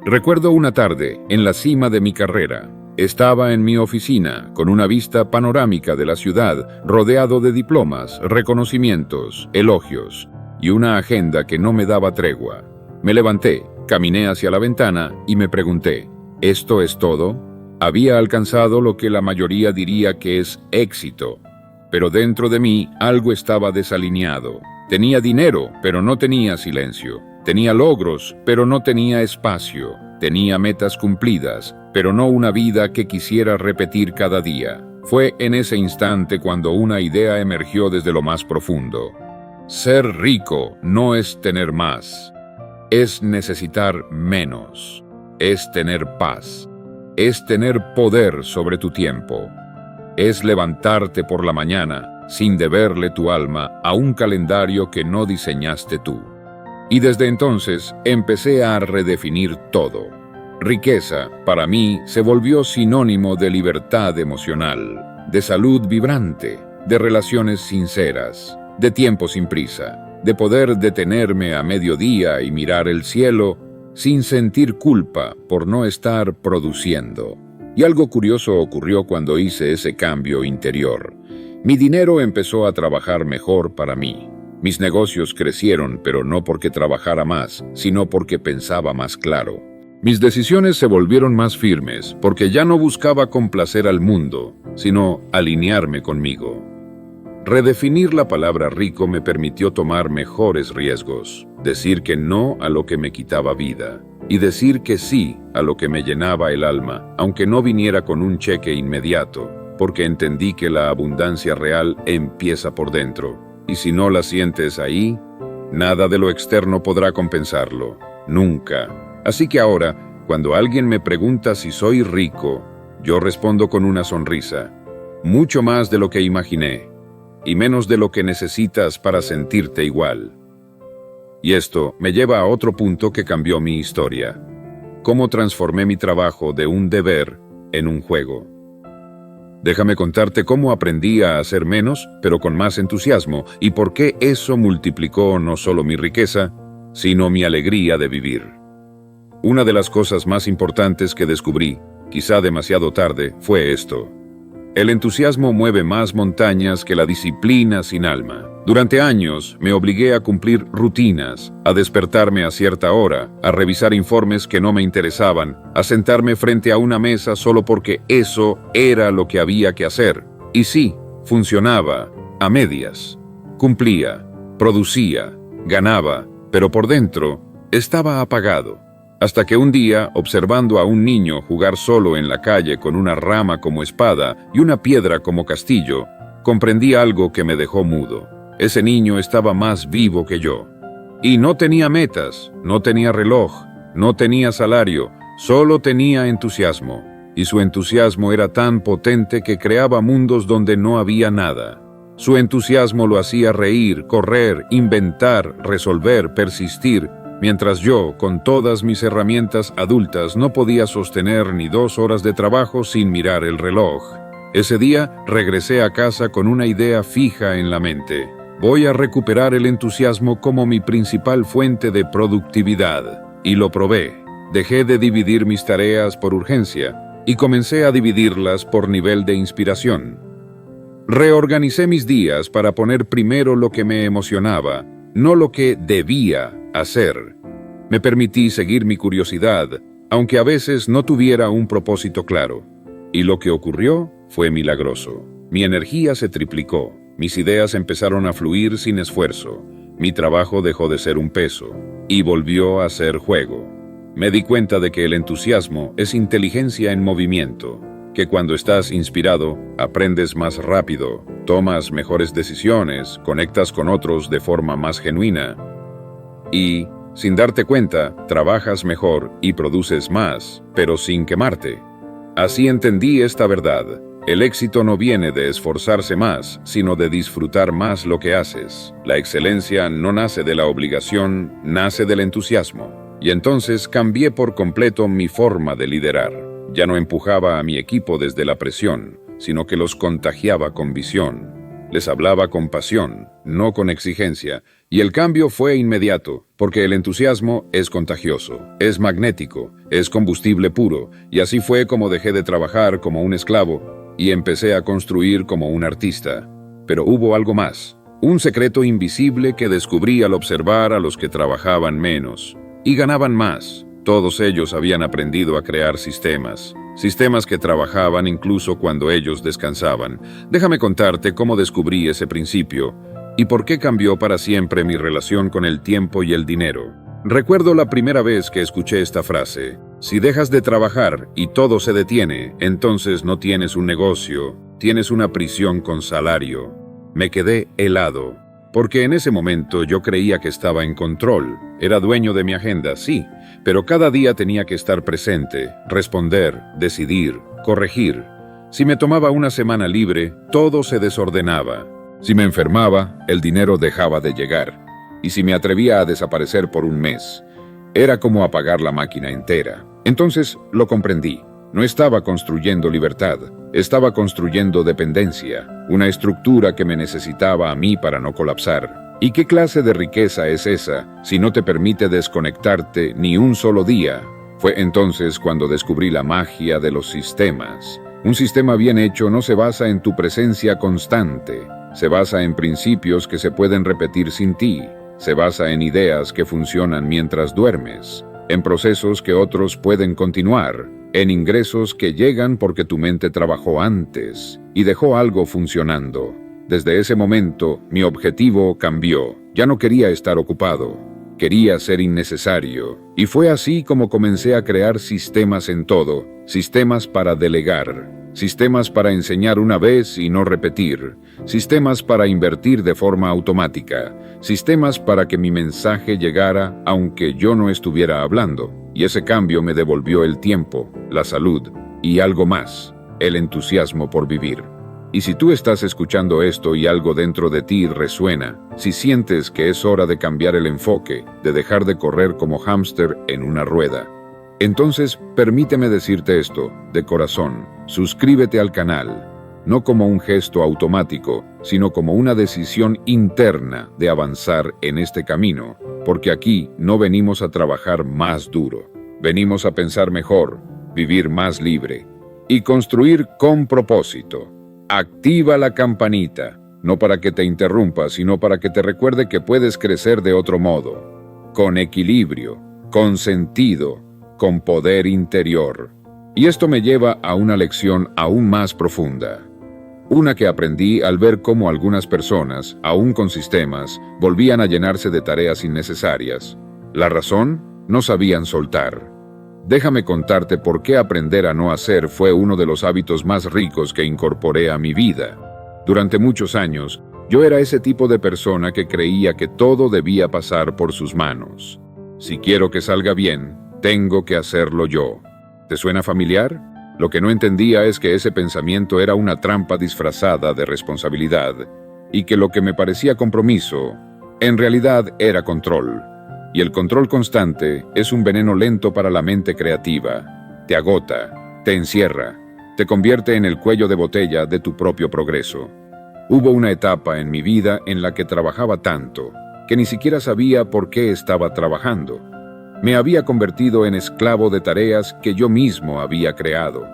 Recuerdo una tarde, en la cima de mi carrera. Estaba en mi oficina, con una vista panorámica de la ciudad, rodeado de diplomas, reconocimientos, elogios, y una agenda que no me daba tregua. Me levanté, caminé hacia la ventana y me pregunté, ¿esto es todo? Había alcanzado lo que la mayoría diría que es éxito, pero dentro de mí algo estaba desalineado. Tenía dinero, pero no tenía silencio. Tenía logros, pero no tenía espacio. Tenía metas cumplidas, pero no una vida que quisiera repetir cada día. Fue en ese instante cuando una idea emergió desde lo más profundo. Ser rico no es tener más, es necesitar menos, es tener paz, es tener poder sobre tu tiempo, es levantarte por la mañana sin deberle tu alma a un calendario que no diseñaste tú. Y desde entonces empecé a redefinir todo. Riqueza, para mí, se volvió sinónimo de libertad emocional, de salud vibrante, de relaciones sinceras, de tiempo sin prisa, de poder detenerme a mediodía y mirar el cielo sin sentir culpa por no estar produciendo. Y algo curioso ocurrió cuando hice ese cambio interior. Mi dinero empezó a trabajar mejor para mí. Mis negocios crecieron, pero no porque trabajara más, sino porque pensaba más claro. Mis decisiones se volvieron más firmes, porque ya no buscaba complacer al mundo, sino alinearme conmigo. Redefinir la palabra rico me permitió tomar mejores riesgos, decir que no a lo que me quitaba vida, y decir que sí a lo que me llenaba el alma, aunque no viniera con un cheque inmediato, porque entendí que la abundancia real empieza por dentro, y si no la sientes ahí, nada de lo externo podrá compensarlo, nunca. Así que ahora, cuando alguien me pregunta si soy rico, yo respondo con una sonrisa, mucho más de lo que imaginé, y menos de lo que necesitas para sentirte igual. Y esto me lleva a otro punto que cambió mi historia. Cómo transformé mi trabajo de un deber en un juego. Déjame contarte cómo aprendí a hacer menos, pero con más entusiasmo, y por qué eso multiplicó no solo mi riqueza, sino mi alegría de vivir. Una de las cosas más importantes que descubrí, quizá demasiado tarde, fue esto. El entusiasmo mueve más montañas que la disciplina sin alma. Durante años me obligué a cumplir rutinas, a despertarme a cierta hora, a revisar informes que no me interesaban, a sentarme frente a una mesa solo porque eso era lo que había que hacer. Y sí, funcionaba, a medias. Cumplía, producía, ganaba, pero por dentro estaba apagado. Hasta que un día, observando a un niño jugar solo en la calle con una rama como espada y una piedra como castillo, comprendí algo que me dejó mudo. Ese niño estaba más vivo que yo. Y no tenía metas, no tenía reloj, no tenía salario, solo tenía entusiasmo. Y su entusiasmo era tan potente que creaba mundos donde no había nada. Su entusiasmo lo hacía reír, correr, inventar, resolver, persistir, mientras yo, con todas mis herramientas adultas, no podía sostener ni 2 horas de trabajo sin mirar el reloj. Ese día regresé a casa con una idea fija en la mente. Voy a recuperar el entusiasmo como mi principal fuente de productividad. Y lo probé. Dejé de dividir mis tareas por urgencia y comencé a dividirlas por nivel de inspiración. Reorganicé mis días para poner primero lo que me emocionaba, no lo que debía hacer. Me permití seguir mi curiosidad, aunque a veces no tuviera un propósito claro. Y lo que ocurrió fue milagroso. Mi energía se triplicó, mis ideas empezaron a fluir sin esfuerzo, mi trabajo dejó de ser un peso y volvió a ser juego. Me di cuenta de que el entusiasmo es inteligencia en movimiento, que cuando estás inspirado, aprendes más rápido, tomas mejores decisiones, conectas con otros de forma más genuina y, sin darte cuenta, trabajas mejor y produces más, pero sin quemarte. Así entendí esta verdad. El éxito no viene de esforzarse más, sino de disfrutar más lo que haces. La excelencia no nace de la obligación, nace del entusiasmo. Y entonces cambié por completo mi forma de liderar. Ya no empujaba a mi equipo desde la presión, sino que los contagiaba con visión. Les hablaba con pasión, no con exigencia, y el cambio fue inmediato, porque el entusiasmo es contagioso, es magnético, es combustible puro, y así fue como dejé de trabajar como un esclavo y empecé a construir como un artista. Pero hubo algo más, un secreto invisible que descubrí al observar a los que trabajaban menos y ganaban más. Todos ellos habían aprendido a crear sistemas que trabajaban incluso cuando ellos descansaban. Déjame contarte cómo descubrí ese principio y por qué cambió para siempre mi relación con el tiempo y el dinero. Recuerdo la primera vez que escuché esta frase: si dejas de trabajar y todo se detiene, entonces no tienes un negocio, tienes una prisión con salario. Me quedé helado, porque en ese momento yo creía que estaba en control. Era dueño de mi agenda, sí, pero cada día tenía que estar presente, responder, decidir, corregir. Si me tomaba una semana libre, todo se desordenaba. Si me enfermaba, el dinero dejaba de llegar. Y si me atrevía a desaparecer por un mes, era como apagar la máquina entera. Entonces lo comprendí. No estaba construyendo libertad, estaba construyendo dependencia, una estructura que me necesitaba a mí para no colapsar. ¿Y qué clase de riqueza es esa si no te permite desconectarte ni un solo día? Fue entonces cuando descubrí la magia de los sistemas. Un sistema bien hecho no se basa en tu presencia constante, se basa en principios que se pueden repetir sin ti, se basa en ideas que funcionan mientras duermes, en procesos que otros pueden continuar, en ingresos que llegan porque tu mente trabajó antes y dejó algo funcionando. Desde ese momento, mi objetivo cambió. Ya no quería estar ocupado, quería ser innecesario. Y fue así como comencé a crear sistemas en todo, sistemas para delegar, sistemas para enseñar una vez y no repetir, sistemas para invertir de forma automática, sistemas para que mi mensaje llegara aunque yo no estuviera hablando. Y ese cambio me devolvió el tiempo, la salud y algo más, el entusiasmo por vivir. Y si tú estás escuchando esto y algo dentro de ti resuena, si sientes que es hora de cambiar el enfoque, de dejar de correr como hámster en una rueda, entonces permíteme decirte esto, de corazón, suscríbete al canal, no como un gesto automático, sino como una decisión interna de avanzar en este camino, porque aquí no venimos a trabajar más duro, venimos a pensar mejor, vivir más libre y construir con propósito. Activa la campanita, no para que te interrumpa, sino para que te recuerde que puedes crecer de otro modo, con equilibrio, con sentido, con poder interior. Y esto me lleva a una lección aún más profunda. Una que aprendí al ver cómo algunas personas, aún con sistemas, volvían a llenarse de tareas innecesarias. La razón, no sabían soltar. Déjame contarte por qué aprender a no hacer fue uno de los hábitos más ricos que incorporé a mi vida. Durante muchos años, Yo era ese tipo de persona que creía que todo debía pasar por sus manos. Si quiero que salga bien, tengo que hacerlo yo. ¿Te suena familiar? Lo que no entendía es que ese pensamiento era una trampa disfrazada de responsabilidad y que lo que me parecía compromiso, en realidad era control. Y el control constante es un veneno lento para la mente creativa. Te agota, te encierra, te convierte en el cuello de botella de tu propio progreso. Hubo una etapa en mi vida en la que trabajaba tanto que ni siquiera sabía por qué estaba trabajando. Me había convertido en esclavo de tareas que yo mismo había creado.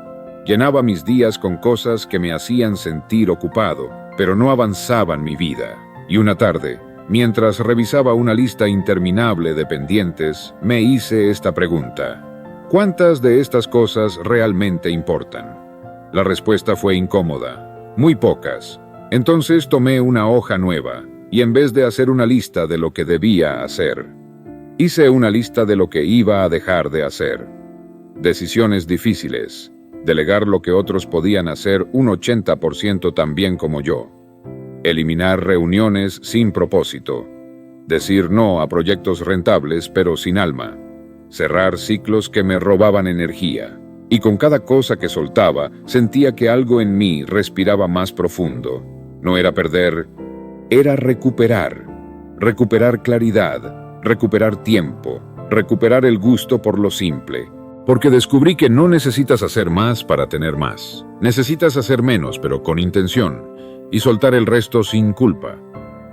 Llenaba mis días con cosas que me hacían sentir ocupado, pero no avanzaban mi vida. Y una tarde, mientras revisaba una lista interminable de pendientes, me hice esta pregunta: ¿cuántas de estas cosas realmente importan? La respuesta fue incómoda: muy pocas. Entonces tomé una hoja nueva, y en vez de hacer una lista de lo que debía hacer, hice una lista de lo que iba a dejar de hacer. Decisiones difíciles, delegar lo que otros podían hacer un 80% tan bien como yo. Eliminar reuniones sin propósito. Decir no a proyectos rentables pero sin alma. Cerrar ciclos que me robaban energía. Y con cada cosa que soltaba, sentía que algo en mí respiraba más profundo. No era perder, era recuperar. Recuperar claridad, recuperar tiempo, recuperar el gusto por lo simple. Porque descubrí que no necesitas hacer más para tener más. Necesitas hacer menos, pero con intención, y soltar el resto sin culpa.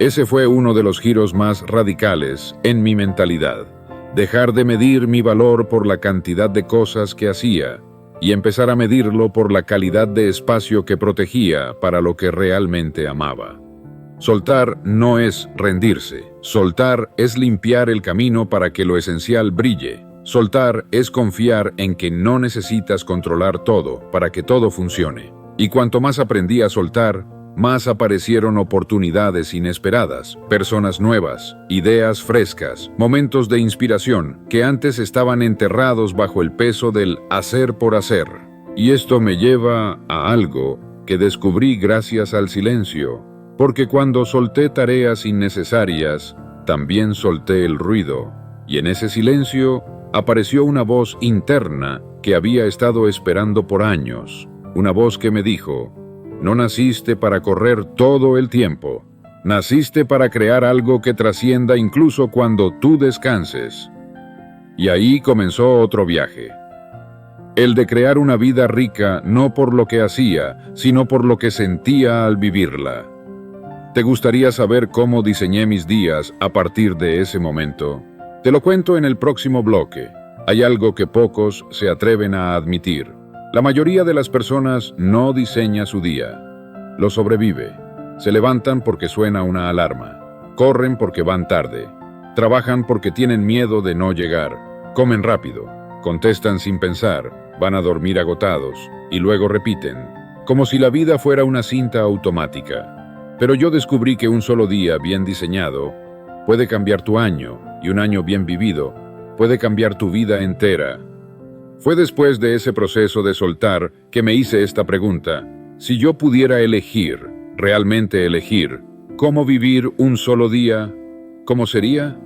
Ese fue uno de los giros más radicales en mi mentalidad. Dejar de medir mi valor por la cantidad de cosas que hacía y empezar a medirlo por la calidad de espacio que protegía para lo que realmente amaba. Soltar no es rendirse. Soltar es limpiar el camino para que lo esencial brille. Soltar es confiar en que no necesitas controlar todo para que todo funcione. Y cuanto más aprendí a soltar, más aparecieron oportunidades inesperadas, personas nuevas, ideas frescas, momentos de inspiración que antes estaban enterrados bajo el peso del hacer por hacer. Y esto me lleva a algo que descubrí gracias al silencio, porque cuando solté tareas innecesarias, también solté el ruido, y en ese silencio apareció una voz interna que había estado esperando por años, una voz que me dijo: no naciste para correr todo el tiempo. Naciste para crear algo que trascienda incluso cuando tú descanses. Y ahí comenzó otro viaje. El de crear una vida rica no por lo que hacía, sino por lo que sentía al vivirla. ¿Te gustaría saber cómo diseñé mis días a partir de ese momento? Te lo cuento en el próximo bloque. Hay algo que pocos se atreven a admitir. La mayoría de las personas no diseña su día. Lo sobrevive. Se levantan porque suena una alarma. Corren porque van tarde. Trabajan porque tienen miedo de no llegar. Comen rápido. Contestan sin pensar. Van a dormir agotados. Y luego repiten. Como si la vida fuera una cinta automática. Pero yo descubrí que un solo día bien diseñado puede cambiar tu año, y un año bien vivido puede cambiar tu vida entera. Fue después de ese proceso de soltar que me hice esta pregunta: si yo pudiera elegir, realmente elegir, cómo vivir un solo día, ¿cómo sería?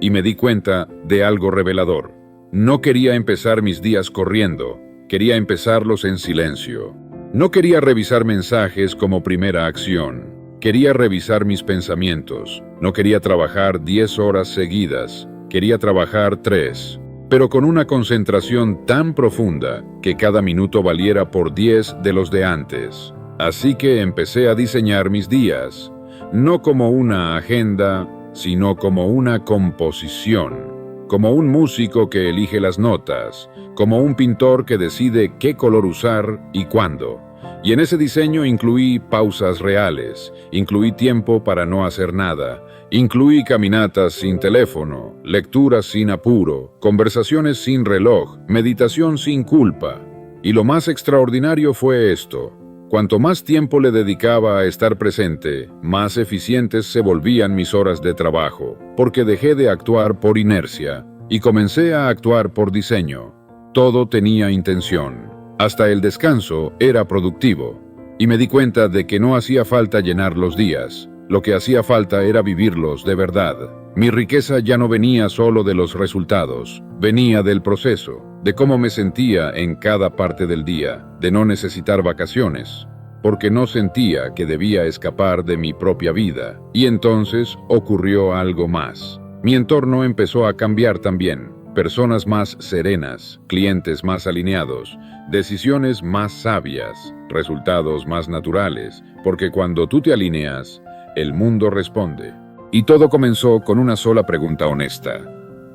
Y me di cuenta de algo revelador. No quería empezar mis días corriendo, quería empezarlos en silencio. No quería revisar mensajes como primera acción. Quería revisar mis pensamientos. No quería trabajar 10 horas seguidas, quería trabajar 3. Pero con una concentración tan profunda que cada minuto valiera por 10 de los de antes. Así que empecé a diseñar mis días, no como una agenda, sino como una composición, como un músico que elige las notas, como un pintor que decide qué color usar y cuándo. Y en ese diseño incluí pausas reales, incluí tiempo para no hacer nada, incluí caminatas sin teléfono, lecturas sin apuro, conversaciones sin reloj, meditación sin culpa. Y lo más extraordinario fue esto: cuanto más tiempo le dedicaba a estar presente, más eficientes se volvían mis horas de trabajo, porque dejé de actuar por inercia y comencé a actuar por diseño. Todo tenía intención. Hasta el descanso era productivo, y me di cuenta de que no hacía falta llenar los días, Lo que hacía falta era vivirlos de verdad. Mi riqueza ya no venía solo de los resultados, venía del proceso, de cómo me sentía en cada parte del día, de no necesitar vacaciones, porque no sentía que debía escapar de mi propia vida. Y entonces ocurrió algo más. Mi entorno empezó a cambiar también. Personas más serenas, clientes más alineados, decisiones más sabias, resultados más naturales, porque cuando tú te alineas, el mundo responde. Y todo comenzó con una sola pregunta honesta: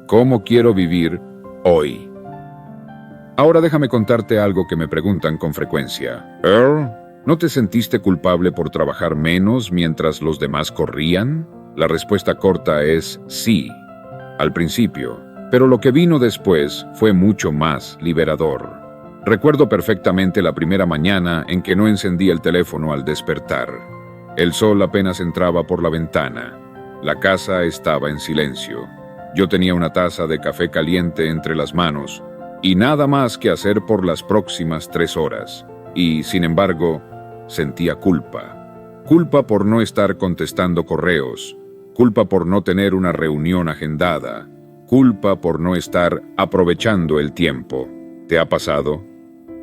¿cómo quiero vivir hoy? Ahora déjame contarte algo que me preguntan con frecuencia. Earl, ¿no te sentiste culpable por trabajar menos mientras los demás corrían? La respuesta corta es sí, al principio. Pero lo que vino después fue mucho más liberador. Recuerdo perfectamente la primera mañana en que no encendí el teléfono al despertar. El sol apenas entraba por la ventana. La casa estaba en silencio. Yo tenía una taza de café caliente entre las manos y nada más que hacer por las próximas 3 horas. Y, sin embargo, sentía culpa. Culpa por no estar contestando correos. Culpa por no tener una reunión agendada. Culpa por no estar aprovechando el tiempo. ¿Te ha pasado?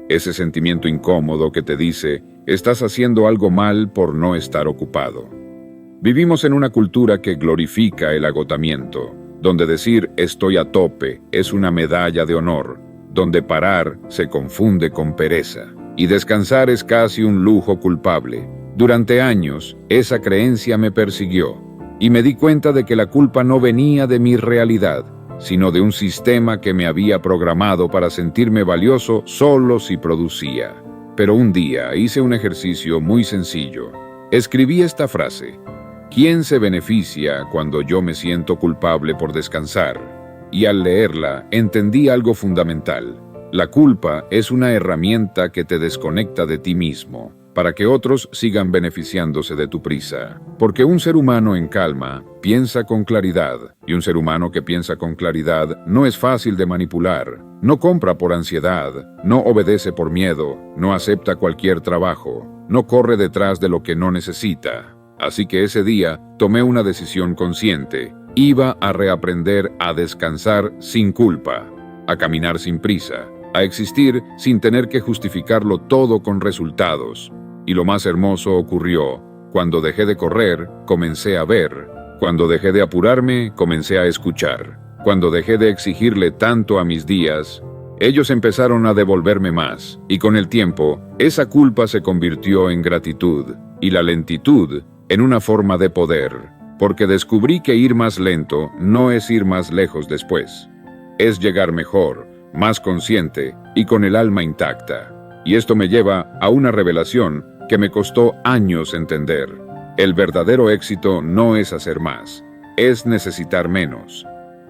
Ese sentimiento incómodo que te dice, estás haciendo algo mal por no estar ocupado. Vivimos en una cultura que glorifica el agotamiento, donde decir estoy a tope es una medalla de honor, donde parar se confunde con pereza, y descansar es casi un lujo culpable. Durante años, esa creencia me persiguió, y me di cuenta de que la culpa no venía de mi realidad, sino de un sistema que me había programado para sentirme valioso solo si producía. Pero un día hice un ejercicio muy sencillo. Escribí esta frase: ¿quién se beneficia cuando yo me siento culpable por descansar? Y al leerla, entendí algo fundamental. La culpa es una herramienta que te desconecta de ti mismo, para que otros sigan beneficiándose de tu prisa. Porque un ser humano en calma piensa con claridad, y un ser humano que piensa con claridad no es fácil de manipular, no compra por ansiedad, no obedece por miedo, no acepta cualquier trabajo, no corre detrás de lo que no necesita. Así que ese día tomé una decisión consciente. Iba a reaprender a descansar sin culpa, a caminar sin prisa, a existir sin tener que justificarlo todo con resultados. Y lo más hermoso ocurrió. Cuando dejé de correr, comencé a ver. Cuando dejé de apurarme, comencé a escuchar. Cuando dejé de exigirle tanto a mis días, ellos empezaron a devolverme más. Y con el tiempo, esa culpa se convirtió en gratitud, y la lentitud en una forma de poder. Porque descubrí que ir más lento no es ir más lejos después. Es llegar mejor, más consciente y con el alma intacta. Y esto me lleva a una revelación que me costó años entender. El verdadero éxito no es hacer más, es necesitar menos.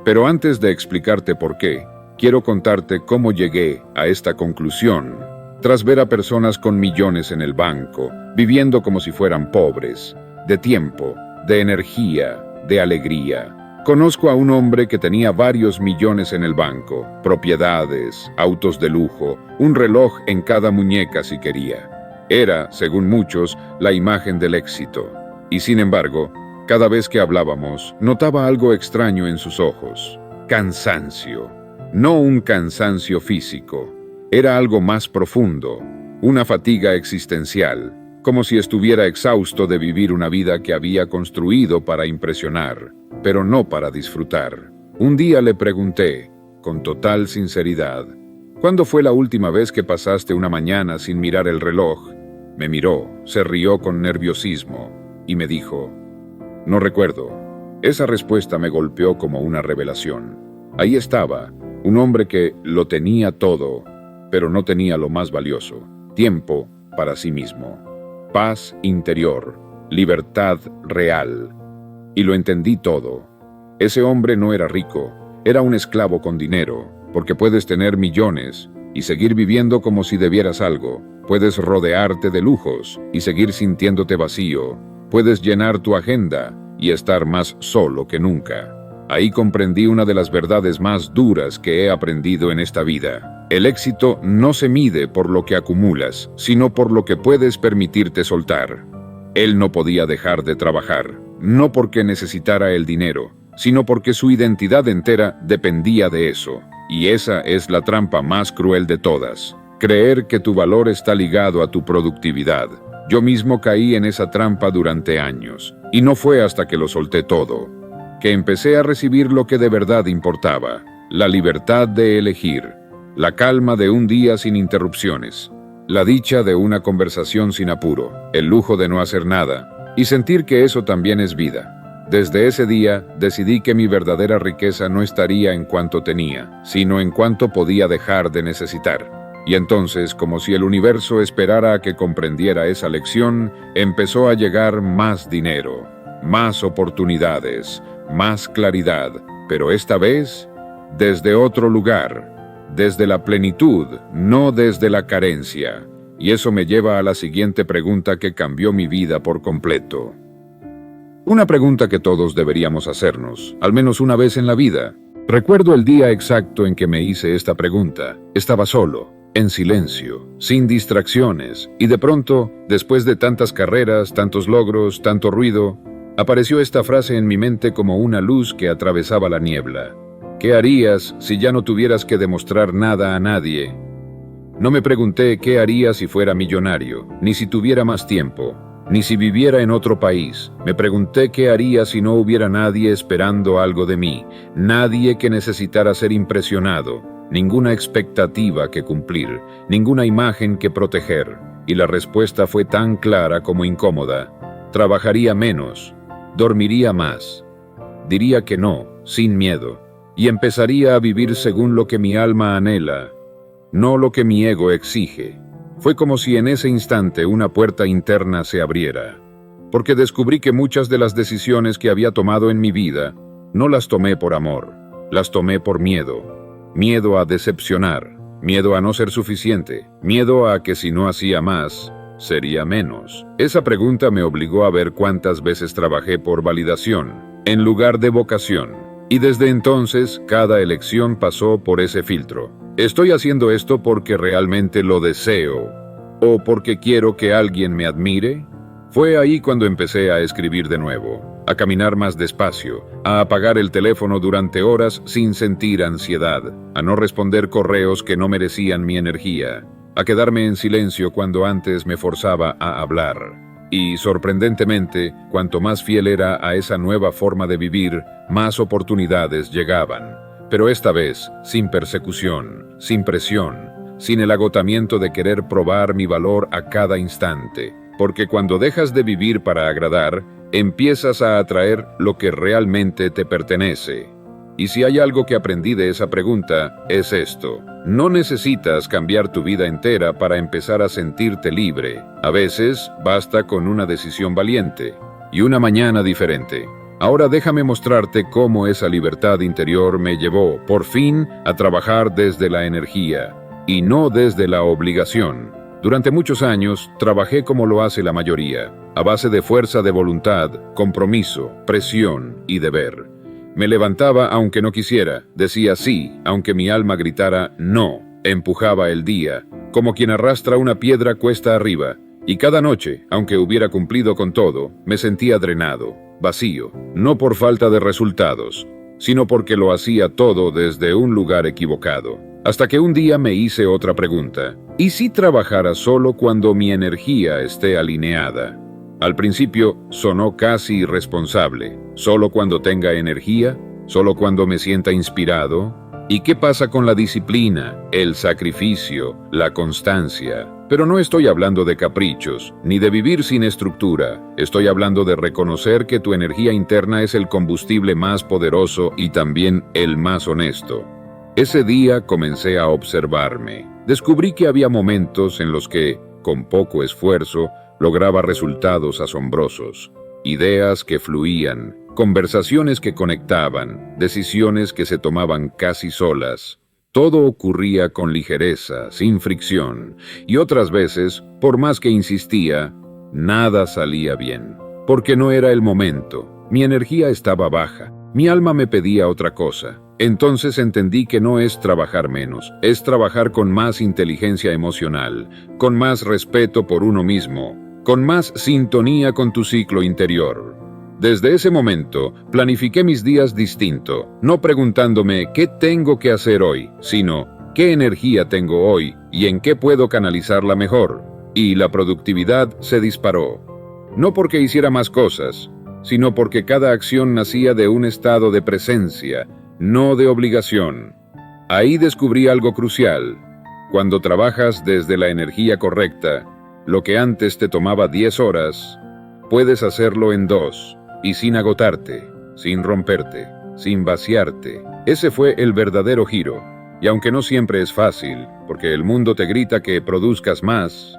Pero antes de explicarte por qué, quiero contarte cómo llegué a esta conclusión. Tras ver a personas con millones en el banco, viviendo como si fueran pobres, de tiempo, de energía, de alegría. Conozco a un hombre que tenía varios millones en el banco, propiedades, autos de lujo, un reloj en cada muñeca si quería. Era, según muchos, la imagen del éxito. Y sin embargo, cada vez que hablábamos, notaba algo extraño en sus ojos. Cansancio. No un cansancio físico. Era algo más profundo, una fatiga existencial, como si estuviera exhausto de vivir una vida que había construido para impresionar, pero no para disfrutar. Un día le pregunté, con total sinceridad, ¿cuándo fue la última vez que pasaste una mañana sin mirar el reloj? Me miró, se rió con nerviosismo y me dijo, no recuerdo. Esa respuesta me golpeó como una revelación. Ahí estaba, un hombre que lo tenía todo, pero no tenía lo más valioso, tiempo para sí mismo. Paz interior, libertad real. Y lo entendí todo. Ese hombre no era rico, era un esclavo con dinero, porque puedes tener millones y seguir viviendo como si debieras algo. Puedes rodearte de lujos y seguir sintiéndote vacío. Puedes llenar tu agenda y estar más solo que nunca. Ahí comprendí una de las verdades más duras que he aprendido en esta vida. El éxito no se mide por lo que acumulas, sino por lo que puedes permitirte soltar. Él no podía dejar de trabajar, no porque necesitara el dinero, sino porque su identidad entera dependía de eso. Y esa es la trampa más cruel de todas: creer que tu valor está ligado a tu productividad. Yo mismo caí en esa trampa durante años, y no fue hasta que lo solté todo que empecé a recibir lo que de verdad importaba: la libertad de elegir, la calma de un día sin interrupciones, la dicha de una conversación sin apuro, el lujo de no hacer nada, y sentir que eso también es vida. Desde ese día decidí que mi verdadera riqueza no estaría en cuanto tenía, sino en cuanto podía dejar de necesitar. Y entonces, como si el universo esperara a que comprendiera esa lección, empezó a llegar más dinero, más oportunidades, más claridad, pero esta vez desde otro lugar, desde la plenitud, no desde la carencia. Y eso me lleva a la siguiente pregunta que cambió mi vida por completo. Una pregunta que todos deberíamos hacernos, al menos una vez en la vida. Recuerdo el día exacto en que me hice esta pregunta. Estaba solo, en silencio, sin distracciones, y de pronto, después de tantas carreras, tantos logros, tanto ruido, apareció esta frase en mi mente como una luz que atravesaba la niebla. ¿Qué harías si ya no tuvieras que demostrar nada a nadie? No me pregunté qué haría si fuera millonario, ni si tuviera más tiempo, ni si viviera en otro país. Me pregunté qué haría si no hubiera nadie esperando algo de mí, nadie que necesitara ser impresionado, ninguna expectativa que cumplir, ninguna imagen que proteger. Y la respuesta fue tan clara como incómoda: trabajaría menos, dormiría más, diría que no, sin miedo, y empezaría a vivir según lo que mi alma anhela, no lo que mi ego exige. Fue como si en ese instante una puerta interna se abriera, porque descubrí que muchas de las decisiones que había tomado en mi vida no las tomé por amor, las tomé por miedo. Miedo a decepcionar, miedo a no ser suficiente, miedo a que si no hacía más, sería menos. Esa pregunta me obligó a ver cuántas veces trabajé por validación, en lugar de vocación. Y desde entonces, cada elección pasó por ese filtro. ¿Estoy haciendo esto porque realmente lo deseo? ¿O porque quiero que alguien me admire? Fue ahí cuando empecé a escribir de nuevo, a caminar más despacio, a apagar el teléfono durante horas sin sentir ansiedad, a no responder correos que no merecían mi energía, a quedarme en silencio cuando antes me forzaba a hablar. Y, sorprendentemente, cuanto más fiel era a esa nueva forma de vivir, más oportunidades llegaban. Pero esta vez, sin persecución, sin presión, sin el agotamiento de querer probar mi valor a cada instante. Porque cuando dejas de vivir para agradar, empiezas a atraer lo que realmente te pertenece. Y si hay algo que aprendí de esa pregunta, es esto: no necesitas cambiar tu vida entera para empezar a sentirte libre. A veces, basta con una decisión valiente y una mañana diferente. Ahora déjame mostrarte cómo esa libertad interior me llevó, por fin, a trabajar desde la energía, y no desde la obligación. Durante muchos años, trabajé como lo hace la mayoría, a base de fuerza de voluntad, compromiso, presión y deber. Me levantaba aunque no quisiera, decía sí, aunque mi alma gritara no, empujaba el día, como quien arrastra una piedra cuesta arriba, y cada noche, aunque hubiera cumplido con todo, me sentía drenado, vacío, no por falta de resultados, sino porque lo hacía todo desde un lugar equivocado. Hasta que un día me hice otra pregunta: ¿y si trabajara solo cuando mi energía esté alineada? Al principio sonó casi irresponsable. ¿Solo cuando tenga energía? ¿Solo cuando me sienta inspirado? ¿Y qué pasa con la disciplina, el sacrificio, la constancia? Pero no estoy hablando de caprichos, ni de vivir sin estructura. Estoy hablando de reconocer que tu energía interna es el combustible más poderoso y también el más honesto. Ese día comencé a observarme. Descubrí que había momentos en los que, con poco esfuerzo, lograba resultados asombrosos. Ideas que fluían, conversaciones que conectaban, decisiones que se tomaban casi solas. Todo ocurría con ligereza, sin fricción, y otras veces, por más que insistía, nada salía bien. Porque no era el momento, mi energía estaba baja, mi alma me pedía otra cosa. Entonces entendí que no es trabajar menos, es trabajar con más inteligencia emocional, con más respeto por uno mismo, con más sintonía con tu ciclo interior. Desde ese momento, planifiqué mis días distinto, no preguntándome qué tengo que hacer hoy, sino qué energía tengo hoy y en qué puedo canalizarla mejor. Y la productividad se disparó. No porque hiciera más cosas, sino porque cada acción nacía de un estado de presencia, no de obligación. Ahí descubrí algo crucial. Cuando trabajas desde la energía correcta, lo que antes te tomaba 10 horas, puedes hacerlo en 2, y sin agotarte, sin romperte, sin vaciarte. Ese fue el verdadero giro. Y aunque no siempre es fácil, porque el mundo te grita que produzcas más,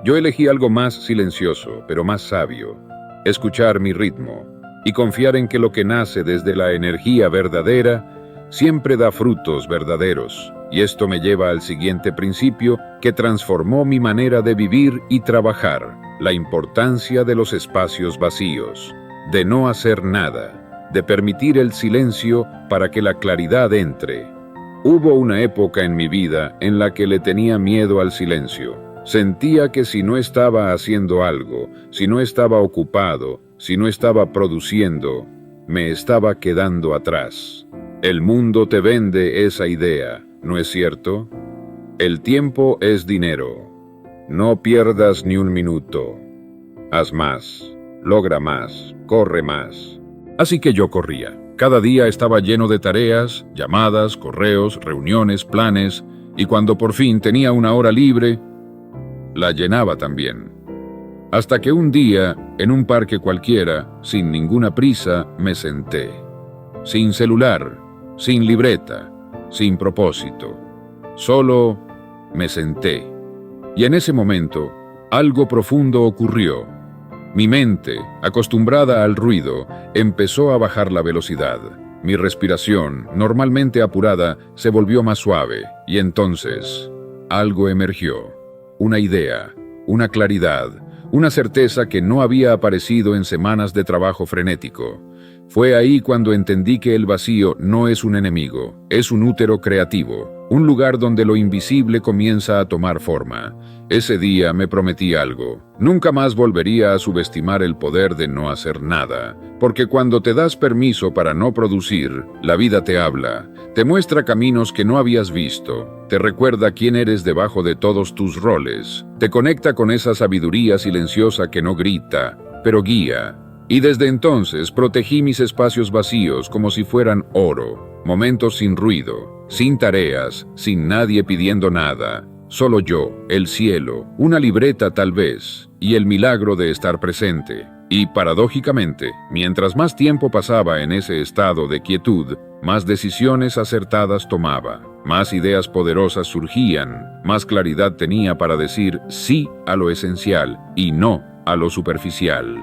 yo elegí algo más silencioso, pero más sabio. Escuchar mi ritmo y confiar en que lo que nace desde la energía verdadera siempre da frutos verdaderos. Y esto me lleva al siguiente principio que transformó mi manera de vivir y trabajar: la importancia de los espacios vacíos, de no hacer nada, de permitir el silencio para que la claridad entre. Hubo una época en mi vida en la que le tenía miedo al silencio. Sentía que si no estaba haciendo algo, si no estaba ocupado, si no estaba produciendo, me estaba quedando atrás. El mundo te vende esa idea, ¿no es cierto? El tiempo es dinero. No pierdas ni un minuto. Haz más, logra más, corre más. Así que yo corría. Cada día estaba lleno de tareas, llamadas, correos, reuniones, planes, y cuando por fin tenía una hora libre, la llenaba también. Hasta que un día, en un parque cualquiera, sin ninguna prisa, me senté. Sin celular, sin libreta, sin propósito. Solo me senté. Y en ese momento, algo profundo ocurrió. Mi mente, acostumbrada al ruido, empezó a bajar la velocidad. Mi respiración, normalmente apurada, se volvió más suave, y entonces algo emergió. Una idea, una claridad, una certeza que no había aparecido en semanas de trabajo frenético. Fue ahí cuando entendí que el vacío no es un enemigo, es un útero creativo, un lugar donde lo invisible comienza a tomar forma. Ese día me prometí algo: nunca más volvería a subestimar el poder de no hacer nada, porque cuando te das permiso para no producir, la vida te habla, te muestra caminos que no habías visto, te recuerda quién eres debajo de todos tus roles, te conecta con esa sabiduría silenciosa que no grita, pero guía. Y desde entonces protegí mis espacios vacíos como si fueran oro, momentos sin ruido, sin tareas, sin nadie pidiendo nada. Solo yo, el cielo, una libreta tal vez, y el milagro de estar presente. Y paradójicamente, mientras más tiempo pasaba en ese estado de quietud, más decisiones acertadas tomaba, más ideas poderosas surgían, más claridad tenía para decir sí a lo esencial y no a lo superficial.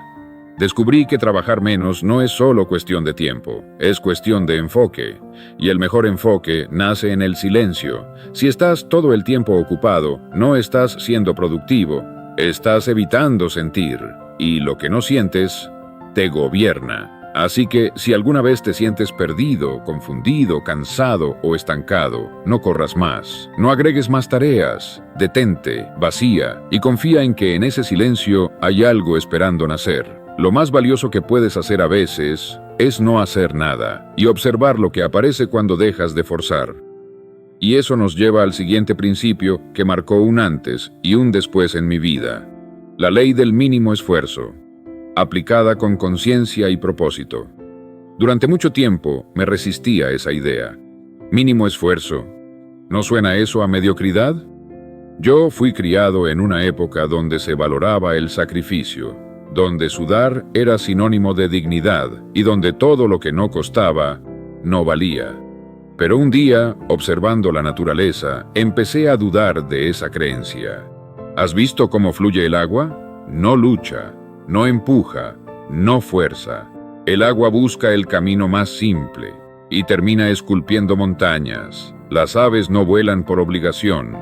Descubrí que trabajar menos no es solo cuestión de tiempo, es cuestión de enfoque. Y el mejor enfoque nace en el silencio. Si estás todo el tiempo ocupado, no estás siendo productivo, estás evitando sentir. Y lo que no sientes, te gobierna. Así que si alguna vez te sientes perdido, confundido, cansado o estancado, no corras más, no agregues más tareas, detente, vacía y confía en que en ese silencio hay algo esperando nacer. Lo más valioso que puedes hacer a veces es no hacer nada y observar lo que aparece cuando dejas de forzar. Y eso nos lleva al siguiente principio que marcó un antes y un después en mi vida: la ley del mínimo esfuerzo, aplicada con conciencia y propósito. Durante mucho tiempo me resistí a esa idea. Mínimo esfuerzo. ¿No suena eso a mediocridad? Yo fui criado en una época donde se valoraba el sacrificio, donde sudar era sinónimo de dignidad y donde todo lo que no costaba no valía. Pero un día, observando la naturaleza, empecé a dudar de esa creencia. ¿Has visto cómo fluye el agua? No lucha, no empuja, no fuerza. El agua busca el camino más simple y termina esculpiendo montañas. Las aves no vuelan por obligación,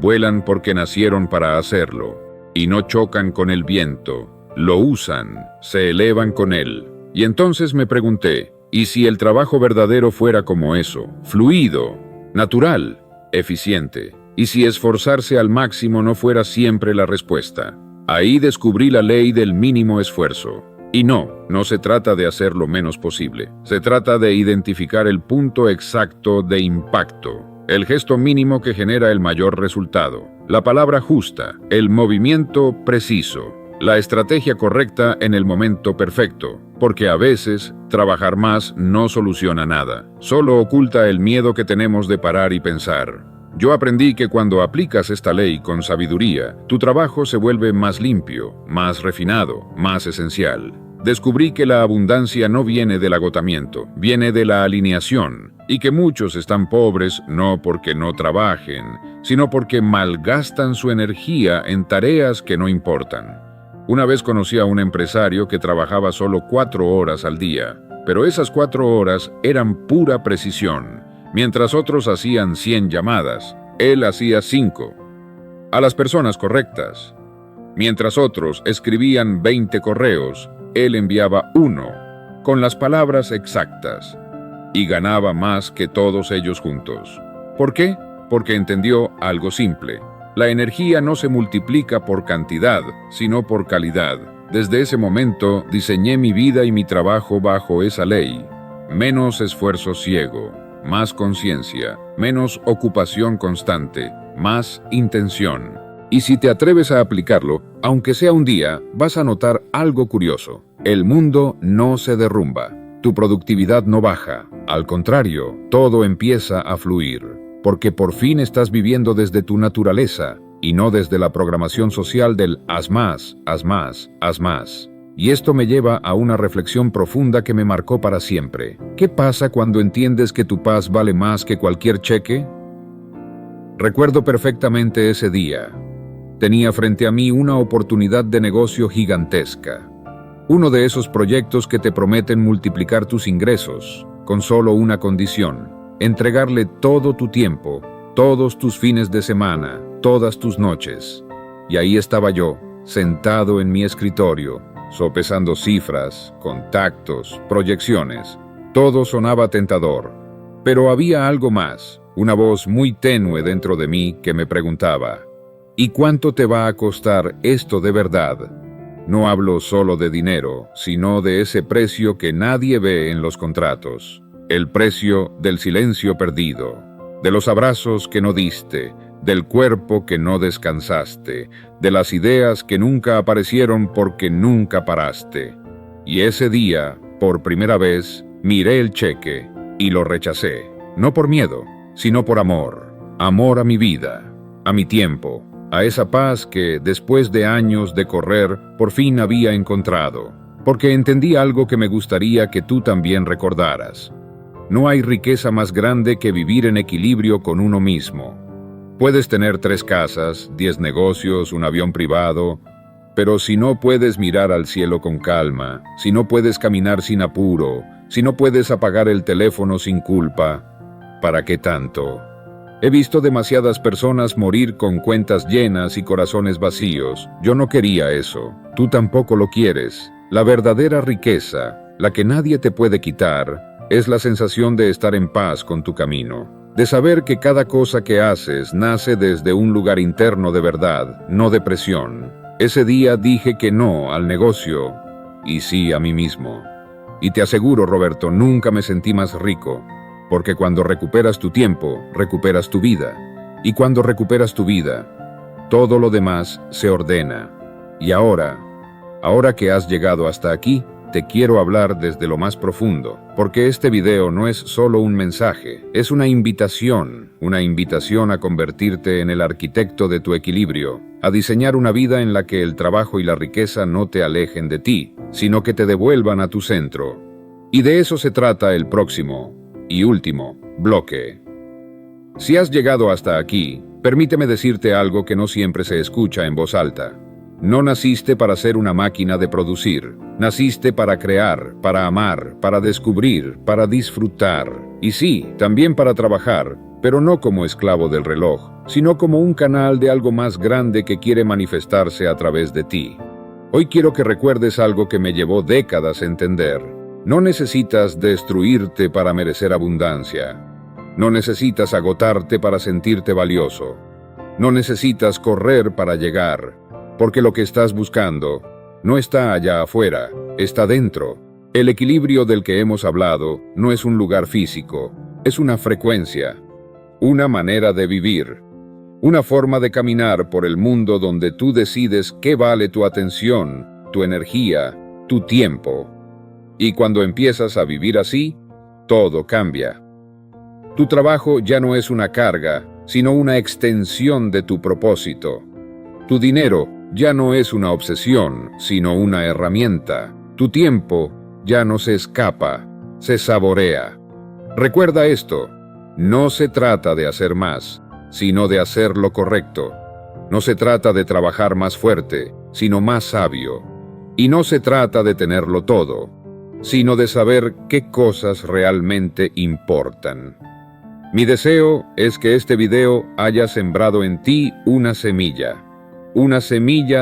vuelan porque nacieron para hacerlo, y no chocan con el viento. Lo usan, se elevan con él. Y entonces me pregunté, ¿y si el trabajo verdadero fuera como eso, fluido, natural, eficiente? ¿Y si esforzarse al máximo no fuera siempre la respuesta? Ahí descubrí la ley del mínimo esfuerzo. Y no se trata de hacer lo menos posible. Se trata de identificar el punto exacto de impacto, el gesto mínimo que genera el mayor resultado, la palabra justa, el movimiento preciso, la estrategia correcta en el momento perfecto, porque a veces trabajar más no soluciona nada, solo oculta el miedo que tenemos de parar y pensar. Yo aprendí que cuando aplicas esta ley con sabiduría, tu trabajo se vuelve más limpio, más refinado, más esencial. Descubrí que la abundancia no viene del agotamiento, viene de la alineación, y que muchos están pobres no porque no trabajen, sino porque malgastan su energía en tareas que no importan. Una vez conocí a un empresario que trabajaba solo 4 horas al día, pero esas 4 horas eran pura precisión. Mientras otros hacían 100 llamadas, él hacía 5, a las personas correctas. Mientras otros escribían 20 correos, él enviaba 1, con las palabras exactas, y ganaba más que todos ellos juntos. ¿Por qué? Porque entendió algo simple. La energía no se multiplica por cantidad, sino por calidad. Desde ese momento diseñé mi vida y mi trabajo bajo esa ley. Menos esfuerzo ciego, más conciencia, menos ocupación constante, más intención. Y si te atreves a aplicarlo, aunque sea un día, vas a notar algo curioso. El mundo no se derrumba, tu productividad no baja, al contrario, todo empieza a fluir, porque por fin estás viviendo desde tu naturaleza y no desde la programación social del haz más, haz más, haz más. Y esto me lleva a una reflexión profunda que me marcó para siempre. ¿Qué pasa cuando entiendes que tu paz vale más que cualquier cheque? Recuerdo perfectamente ese día. Tenía frente a mí una oportunidad de negocio gigantesca. Uno de esos proyectos que te prometen multiplicar tus ingresos, con solo una condición: entregarle todo tu tiempo, todos tus fines de semana, todas tus noches. Y ahí estaba yo, sentado en mi escritorio, sopesando cifras, contactos, proyecciones. Todo sonaba tentador. Pero había algo más, una voz muy tenue dentro de mí que me preguntaba: ¿y cuánto te va a costar esto de verdad? No hablo solo de dinero, sino de ese precio que nadie ve en los contratos. El precio del silencio perdido, de los abrazos que no diste, del cuerpo que no descansaste, de las ideas que nunca aparecieron porque nunca paraste. Y ese día, por primera vez, miré el cheque y lo rechacé, no por miedo, sino por amor. Amor a mi vida, a mi tiempo, a esa paz que, después de años de correr, por fin había encontrado. Porque entendí algo que me gustaría que tú también recordaras. No hay riqueza más grande que vivir en equilibrio con uno mismo. Puedes tener 3 casas, 10 negocios, un avión privado, pero si no puedes mirar al cielo con calma, si no puedes caminar sin apuro, si no puedes apagar el teléfono sin culpa, ¿para qué tanto? He visto demasiadas personas morir con cuentas llenas y corazones vacíos. Yo no quería eso. Tú tampoco lo quieres. La verdadera riqueza, la que nadie te puede quitar, es la sensación de estar en paz con tu camino. De saber que cada cosa que haces nace desde un lugar interno de verdad, no de presión. Ese día dije que no al negocio y sí a mí mismo. Y te aseguro, Roberto, nunca me sentí más rico. Porque cuando recuperas tu tiempo, recuperas tu vida. Y cuando recuperas tu vida, todo lo demás se ordena. Y ahora que has llegado hasta aquí, te quiero hablar desde lo más profundo, porque este video no es solo un mensaje, es una invitación a convertirte en el arquitecto de tu equilibrio, a diseñar una vida en la que el trabajo y la riqueza no te alejen de ti, sino que te devuelvan a tu centro. Y de eso se trata el próximo y último bloque. Si has llegado hasta aquí, permíteme decirte algo que no siempre se escucha en voz alta. No naciste para ser una máquina de producir. Naciste para crear, para amar, para descubrir, para disfrutar. Y sí, también para trabajar, pero no como esclavo del reloj, sino como un canal de algo más grande que quiere manifestarse a través de ti. Hoy quiero que recuerdes algo que me llevó décadas a entender. No necesitas destruirte para merecer abundancia. No necesitas agotarte para sentirte valioso. No necesitas correr para llegar. porque lo que estás buscando no está allá afuera, está dentro. El equilibrio del que hemos hablado no es un lugar físico, es una frecuencia, una manera de vivir, una forma de caminar por el mundo donde tú decides qué vale tu atención, tu energía, tu tiempo. Y cuando empiezas a vivir así, todo cambia. Tu trabajo ya no es una carga, sino una extensión de tu propósito. Tu dinero ya no es una obsesión, sino una herramienta. Tu tiempo ya no se escapa, se saborea. Recuerda esto, no se trata de hacer más, sino de hacer lo correcto. No se trata de trabajar más fuerte, sino más sabio. Y no se trata de tenerlo todo, sino de saber qué cosas realmente importan. Mi deseo es que este video haya sembrado en ti una semilla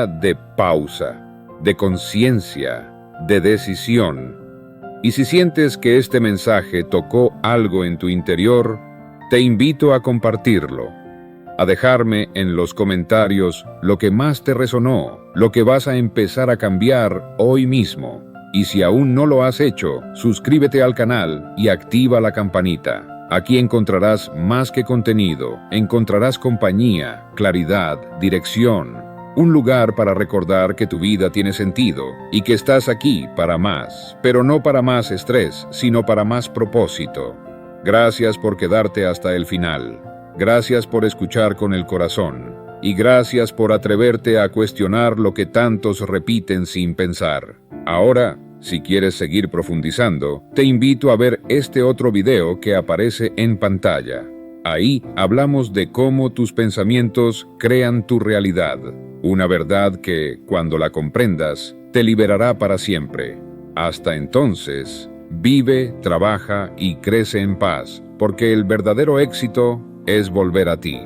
de pausa, de conciencia, de decisión. Y si sientes que este mensaje tocó algo en tu interior, te invito a compartirlo, a dejarme en los comentarios lo que más te resonó, lo que vas a empezar a cambiar hoy mismo. Y si aún no lo has hecho, suscríbete al canal y activa la campanita. Aquí encontrarás más que contenido, encontrarás compañía, claridad, dirección, un lugar para recordar que tu vida tiene sentido y que estás aquí para más, pero no para más estrés, sino para más propósito. Gracias por quedarte hasta el final. Gracias por escuchar con el corazón. Y gracias por atreverte a cuestionar lo que tantos repiten sin pensar. Ahora, si quieres seguir profundizando, te invito a ver este otro video que aparece en pantalla. Ahí hablamos de cómo tus pensamientos crean tu realidad. Una verdad que, cuando la comprendas, te liberará para siempre. Hasta entonces, vive, trabaja y crece en paz, porque el verdadero éxito es volver a ti.